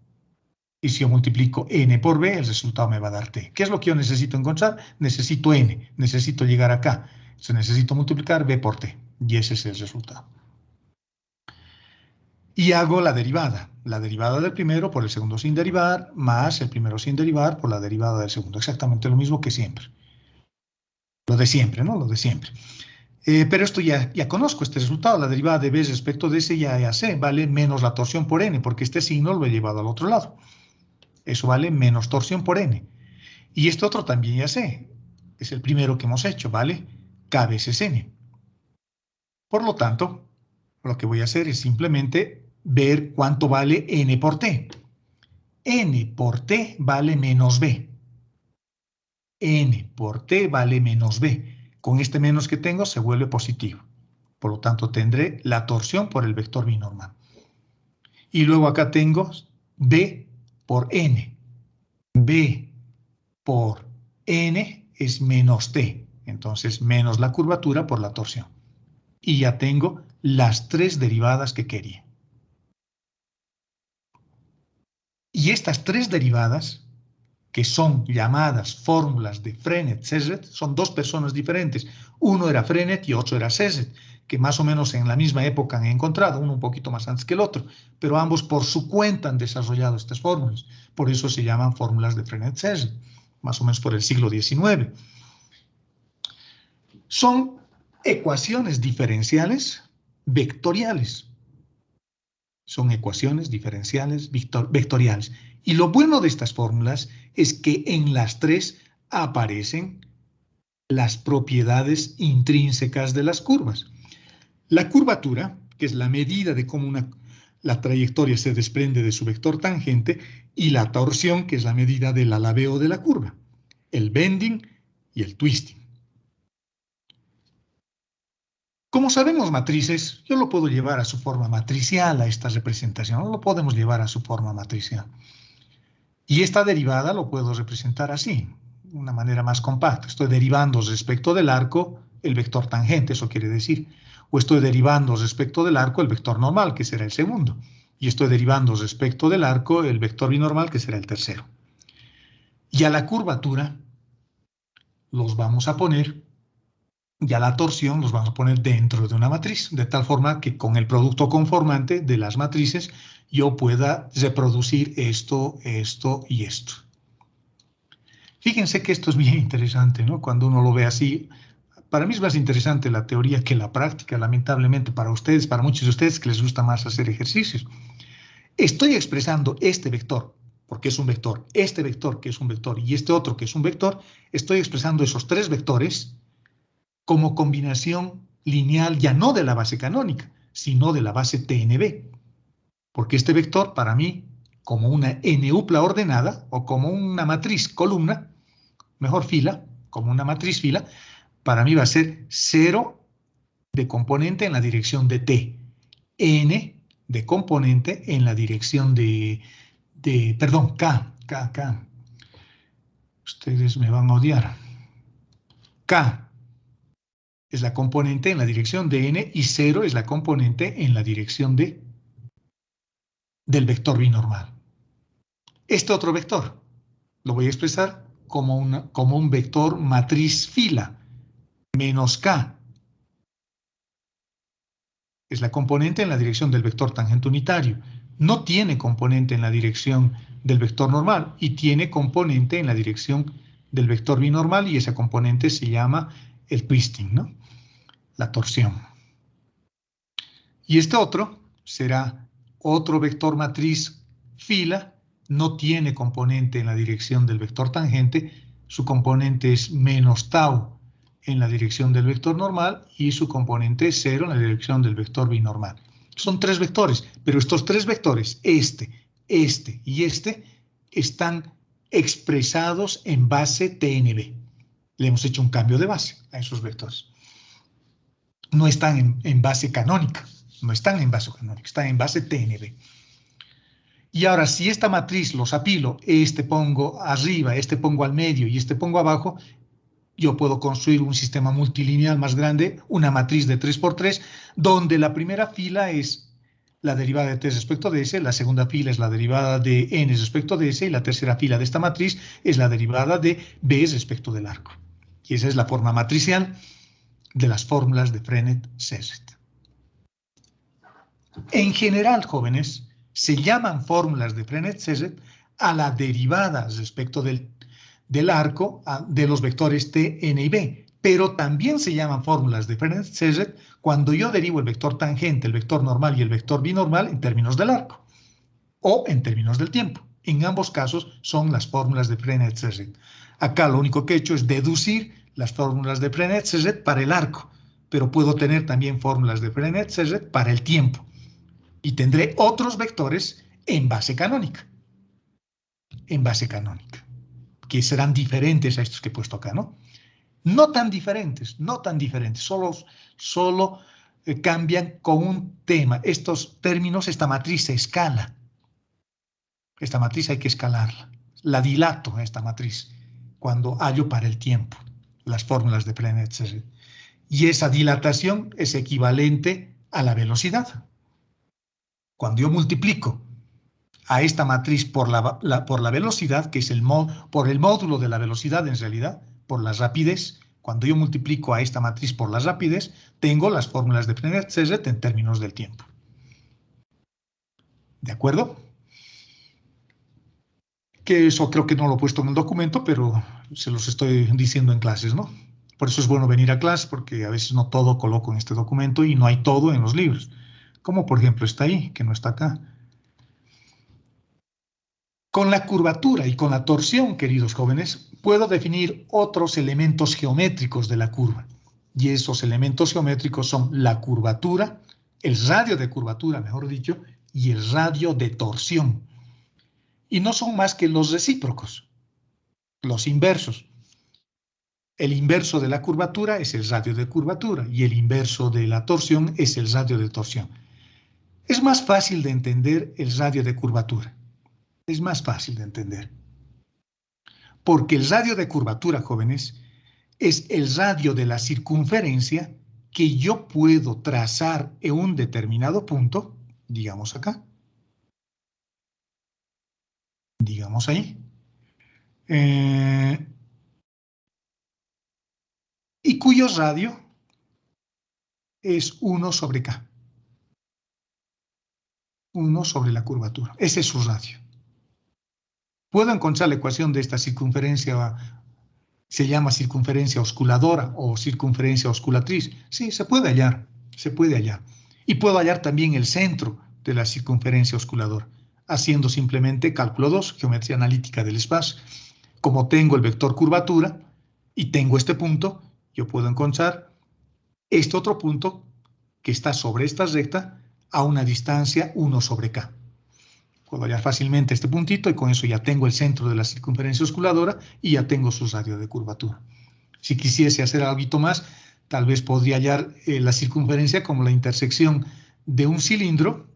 Y si yo multiplico n por b, el resultado me va a dar t. ¿Qué es lo que yo necesito encontrar? Necesito n, necesito llegar acá. Entonces necesito multiplicar b por t, y ese es el resultado. Y hago la derivada del primero por el segundo sin derivar, más el primero sin derivar por la derivada del segundo. Exactamente lo mismo que siempre. Lo de siempre, ¿no? Lo de siempre. Pero esto ya conozco este resultado. La derivada de b respecto de ese ya sé. Vale menos la torsión por n, porque este signo lo he llevado al otro lado. Eso vale menos torsión por n. Y este otro también ya sé. Es el primero que hemos hecho, ¿vale? K veces n. Por lo tanto, lo que voy a hacer es simplemente ver cuánto vale n por t. N por t vale menos b. N por t vale menos b. Con este menos que tengo se vuelve positivo. Por lo tanto, tendré la torsión por el vector binormal. Y luego acá tengo b por n. B por n es menos t. Entonces, menos la curvatura por la torsión. Y ya tengo las tres derivadas que quería. Y estas tres derivadas, que son llamadas fórmulas de Frenet-Serret, son dos personas diferentes. Uno era Frenet y otro era Serret, que más o menos en la misma época han encontrado, uno un poquito más antes que el otro, pero ambos por su cuenta han desarrollado estas fórmulas. Por eso se llaman fórmulas de Frenet-Serret, más o menos por el siglo XIX. Son ecuaciones diferenciales vectoriales. Son ecuaciones diferenciales vectoriales. Y lo bueno de estas fórmulas es que en las tres aparecen las propiedades intrínsecas de las curvas. La curvatura, que es la medida de cómo la trayectoria se desprende de su vector tangente, y la torsión, que es la medida del alabeo de la curva, el bending y el twisting. Como sabemos matrices, yo lo puedo llevar a su forma matricial a esta representación, lo podemos llevar a su forma matricial. Y esta derivada lo puedo representar así, de una manera más compacta. Estoy derivando respecto del arco el vector tangente, eso quiere decir. O estoy derivando respecto del arco el vector normal, que será el segundo. Y estoy derivando respecto del arco el vector binormal, que será el tercero. Y a la curvatura los vamos a poner, y a la torsión los vamos a poner dentro de una matriz, de tal forma que con el producto conformante de las matrices yo pueda reproducir esto, esto y esto. Fíjense que esto es bien interesante, ¿no? Cuando uno lo ve así, para mí es más interesante la teoría que la práctica, lamentablemente para ustedes, para muchos de ustedes que les gusta más hacer ejercicios. Estoy expresando este vector, porque es un vector, este vector que es un vector y este otro que es un vector, estoy expresando esos tres vectores como combinación lineal ya no de la base canónica, sino de la base TNB. Porque este vector para mí, como una n-upla ordenada o como una matriz columna, mejor fila, como una matriz fila, para mí va a ser 0, de componente en la dirección de t, n de componente en la dirección perdón, k. Ustedes me van a odiar. K es la componente en la dirección de n y 0 es la componente en la dirección del vector binormal. Este otro vector lo voy a expresar como un vector matriz fila, menos k. Es la componente en la dirección del vector tangente unitario. No tiene componente en la dirección del vector normal y tiene componente en la dirección del vector binormal y esa componente se llama el twisting, ¿no? La torsión. Y este otro será otro vector matriz fila, no tiene componente en la dirección del vector tangente, su componente es menos tau en la dirección del vector normal y su componente es 0 en la dirección del vector binormal. Son tres vectores, pero estos tres vectores, este y este, están expresados en base TNB. Le hemos hecho un cambio de base a esos vectores. No están en base canónica, están en base TNB. Y ahora, si esta matriz los apilo, este pongo arriba, este pongo al medio y este pongo abajo, yo puedo construir un sistema multilineal más grande, una matriz de 3×3, donde la primera fila es la derivada de t respecto de s, la segunda fila es la derivada de n respecto de s, y la tercera fila de esta matriz es la derivada de b respecto del arco. Y esa es la forma matricial de las fórmulas de Frenet-Serret. En general, jóvenes, se llaman fórmulas de Frenet-Serret a la derivada respecto del arco de los vectores t, n y b, pero también se llaman fórmulas de Frenet-Serret cuando yo derivo el vector tangente, el vector normal y el vector binormal en términos del arco o en términos del tiempo. En ambos casos son las fórmulas de Frenet-Serret. Acá lo único que he hecho es deducir las fórmulas de Frenet-Serret para el arco, pero puedo tener también fórmulas de Frenet-Serret para el tiempo. Y tendré otros vectores en base canónica. Que serán diferentes a estos que he puesto acá, ¿no? No tan diferentes, solo cambian con un tema. Estos términos, esta matriz se escala. Esta matriz hay que escalarla. La dilato, esta matriz, cuando hallo para el tiempo las fórmulas de Frenet-Serret. Y esa dilatación es equivalente a la velocidad. Cuando yo multiplico a esta matriz por la velocidad, que es por el módulo de la velocidad en realidad, por la rapidez, cuando yo multiplico a esta matriz por la rapidez, tengo las fórmulas de Frenet-Serret en términos del tiempo. ¿De acuerdo? Que eso creo que no lo he puesto en el documento, pero se los estoy diciendo en clases, ¿no? Por eso es bueno venir a clase, porque a veces no todo coloco en este documento y no hay todo en los libros. Como por ejemplo está ahí, que no está acá. Con la curvatura y con la torsión, queridos jóvenes, puedo definir otros elementos geométricos de la curva. Y esos elementos geométricos son la curvatura, el radio de curvatura, mejor dicho, y el radio de torsión. Y no son más que los recíprocos, los inversos. El inverso de la curvatura es el radio de curvatura y el inverso de la torsión es el radio de torsión. Es más fácil de entender el radio de curvatura. Es más fácil de entender. Porque el radio de curvatura, jóvenes, es el radio de la circunferencia que yo puedo trazar en un determinado punto, digamos acá, digamos ahí, y cuyo radio es 1 sobre K. 1 sobre la curvatura. Ese es su radio. Puedo encontrar la ecuación de esta circunferencia, se llama circunferencia osculadora o circunferencia osculatriz. Sí, se puede hallar, se puede hallar. Y puedo hallar también el centro de la circunferencia osculadora, haciendo simplemente cálculo 2, geometría analítica del espacio. Como tengo el vector curvatura y tengo este punto, yo puedo encontrar este otro punto que está sobre esta recta a una distancia 1 sobre K. Puedo hallar fácilmente este puntito y con eso ya tengo el centro de la circunferencia osculadora y ya tengo su radio de curvatura. Si quisiese hacer algo más, tal vez podría hallar la circunferencia como la intersección de un cilindro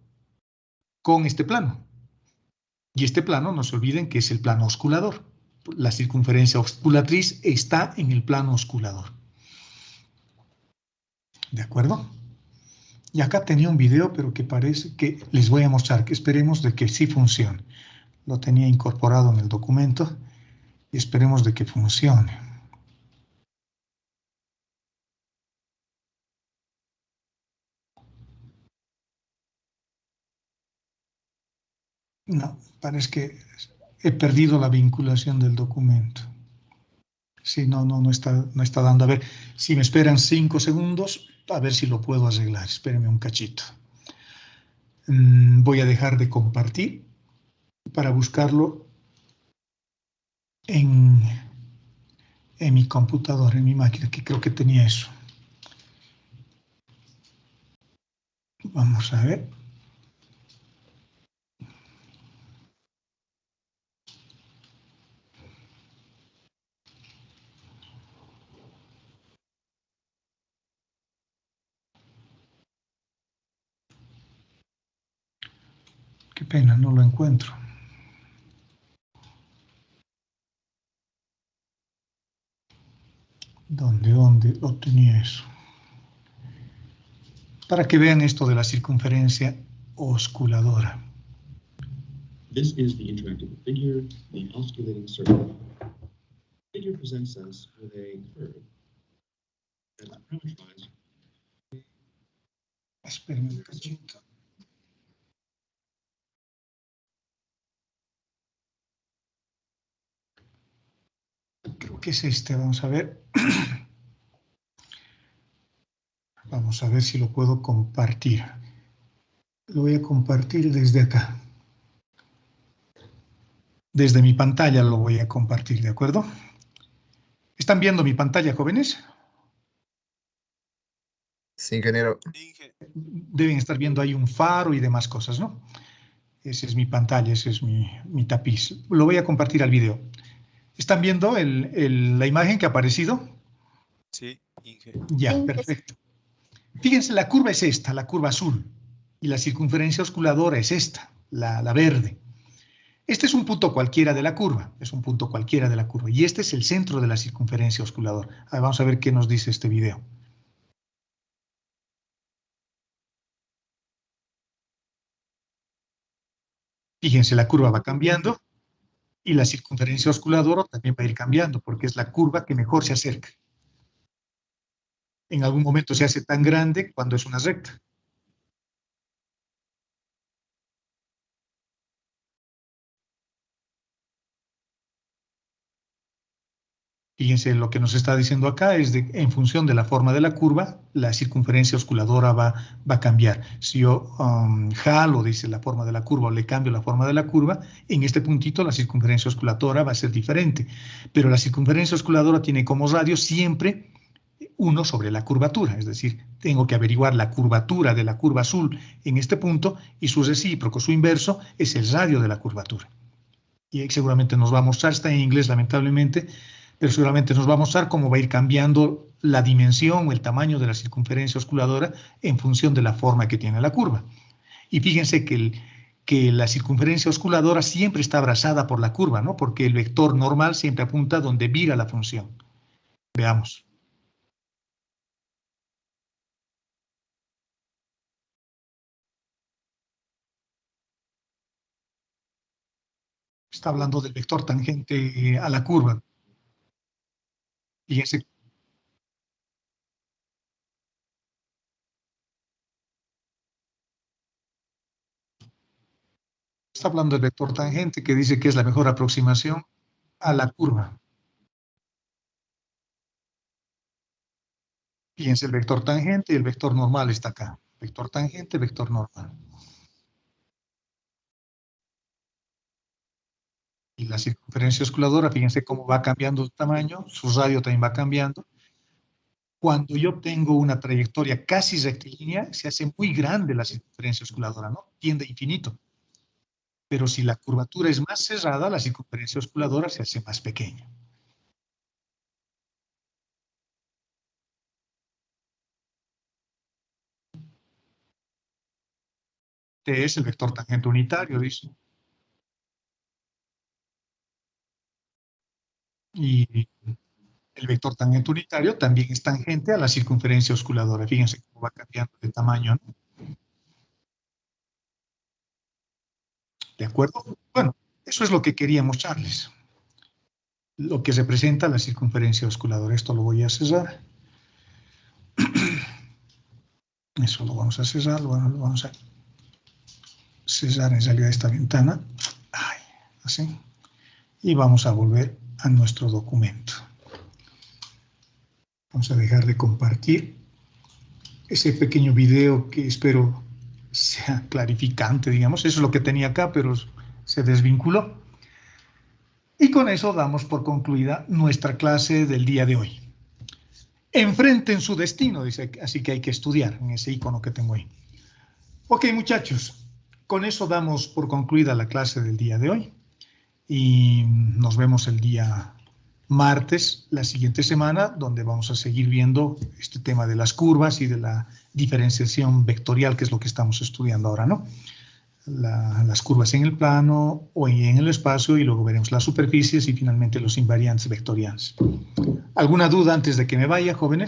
con este plano. Y este plano, no se olviden que es el plano osculador. La circunferencia osculatriz está en el plano osculador. ¿De acuerdo? Y acá tenía un video, pero que parece que les voy a mostrar, que esperemos de que sí funcione. Lo tenía incorporado en el documento y esperemos de que funcione. No, parece que he perdido la vinculación del documento. Sí, no está dando. A ver, si me esperan 5 segundos, a ver si lo puedo arreglar. Espérenme un cachito. Voy a dejar de compartir para buscarlo en mi computadora, en mi máquina, que creo que tenía eso. Vamos a ver. Qué pena, no lo encuentro. ¿Dónde lo tenía eso? Para que vean esto de la circunferencia osculadora. This is the interactive figure, the osculating circle. The figure presents us with a curve that's parameterized. Espérenme un cachito. Creo que es este, vamos a ver. Vamos a ver si lo puedo compartir. Lo voy a compartir desde acá. Desde mi pantalla lo voy a compartir, ¿de acuerdo? ¿Están viendo mi pantalla, jóvenes? Sí, ingeniero. Deben estar viendo ahí un faro y demás cosas, ¿no? Esa es mi pantalla, ese es mi tapiz. Lo voy a compartir al video. ¿Están viendo la imagen que ha aparecido? Sí, Inge. Ya, perfecto. Fíjense, la curva es esta, la curva azul. Y la circunferencia osculadora es esta, la verde. Este es un punto cualquiera de la curva, es un punto cualquiera de la curva. Y este es el centro de la circunferencia osculadora. Ahora vamos a ver qué nos dice este video. Fíjense, la curva va cambiando y la circunferencia osculadora también va a ir cambiando porque es la curva que mejor se acerca. En algún momento se hace tan grande cuando es una recta. Fíjense, lo que nos está diciendo acá es de, en función de la forma de la curva, la circunferencia osculadora va a cambiar. Si yo jalo, dice, la forma de la curva o le cambio la forma de la curva, en este puntito la circunferencia osculadora va a ser diferente. Pero la circunferencia osculadora tiene como radio siempre 1 sobre la curvatura. Es decir, tengo que averiguar la curvatura de la curva azul en este punto y su recíproco, su inverso, es el radio de la curvatura. Y seguramente nos va a mostrar, está en inglés lamentablemente, pero seguramente nos va a mostrar cómo va a ir cambiando la dimensión o el tamaño de la circunferencia osculadora en función de la forma que tiene la curva. Y fíjense que la circunferencia osculadora siempre está abrazada por la curva, ¿no? Porque el vector normal siempre apunta donde vira la función. Veamos. Está hablando del vector tangente a la curva. Fíjense. Está hablando del vector tangente que dice que es la mejor aproximación a la curva. Fíjense, el vector tangente y el vector normal está acá. Vector tangente, vector normal. Y la circunferencia osculadora, fíjense cómo va cambiando el tamaño, su radio también va cambiando. Cuando yo tengo una trayectoria casi rectilínea, se hace muy grande la circunferencia osculadora, ¿no? Tiende a infinito. Pero si la curvatura es más cerrada, la circunferencia osculadora se hace más pequeña. T es el vector tangente unitario, dice. Y el vector tangente unitario también es tangente a la circunferencia osculadora. Fíjense cómo va cambiando de tamaño, ¿no? ¿De acuerdo? Bueno, eso es lo que quería mostrarles. Lo que representa la circunferencia osculadora. Esto lo voy a cerrar. Eso lo vamos a cerrar, lo vamos a cerrar en realidad esta ventana. Ay, así. Y vamos a volver a nuestro documento. Vamos a dejar de compartir ese pequeño video que espero sea clarificante, digamos. Eso es lo que tenía acá, pero se desvinculó. Y con eso damos por concluida nuestra clase del día de hoy. Enfrenten su destino, dice, así que hay que estudiar en ese icono que tengo ahí. Ok, muchachos, con eso damos por concluida la clase del día de hoy. Y nos vemos el día martes, la siguiente semana, donde vamos a seguir viendo este tema de las curvas y de la diferenciación vectorial, que es lo que estamos estudiando ahora, ¿no? Las curvas en el plano o en el espacio, y luego veremos las superficies y finalmente los invariantes vectoriales. ¿Alguna duda antes de que me vaya, jóvenes?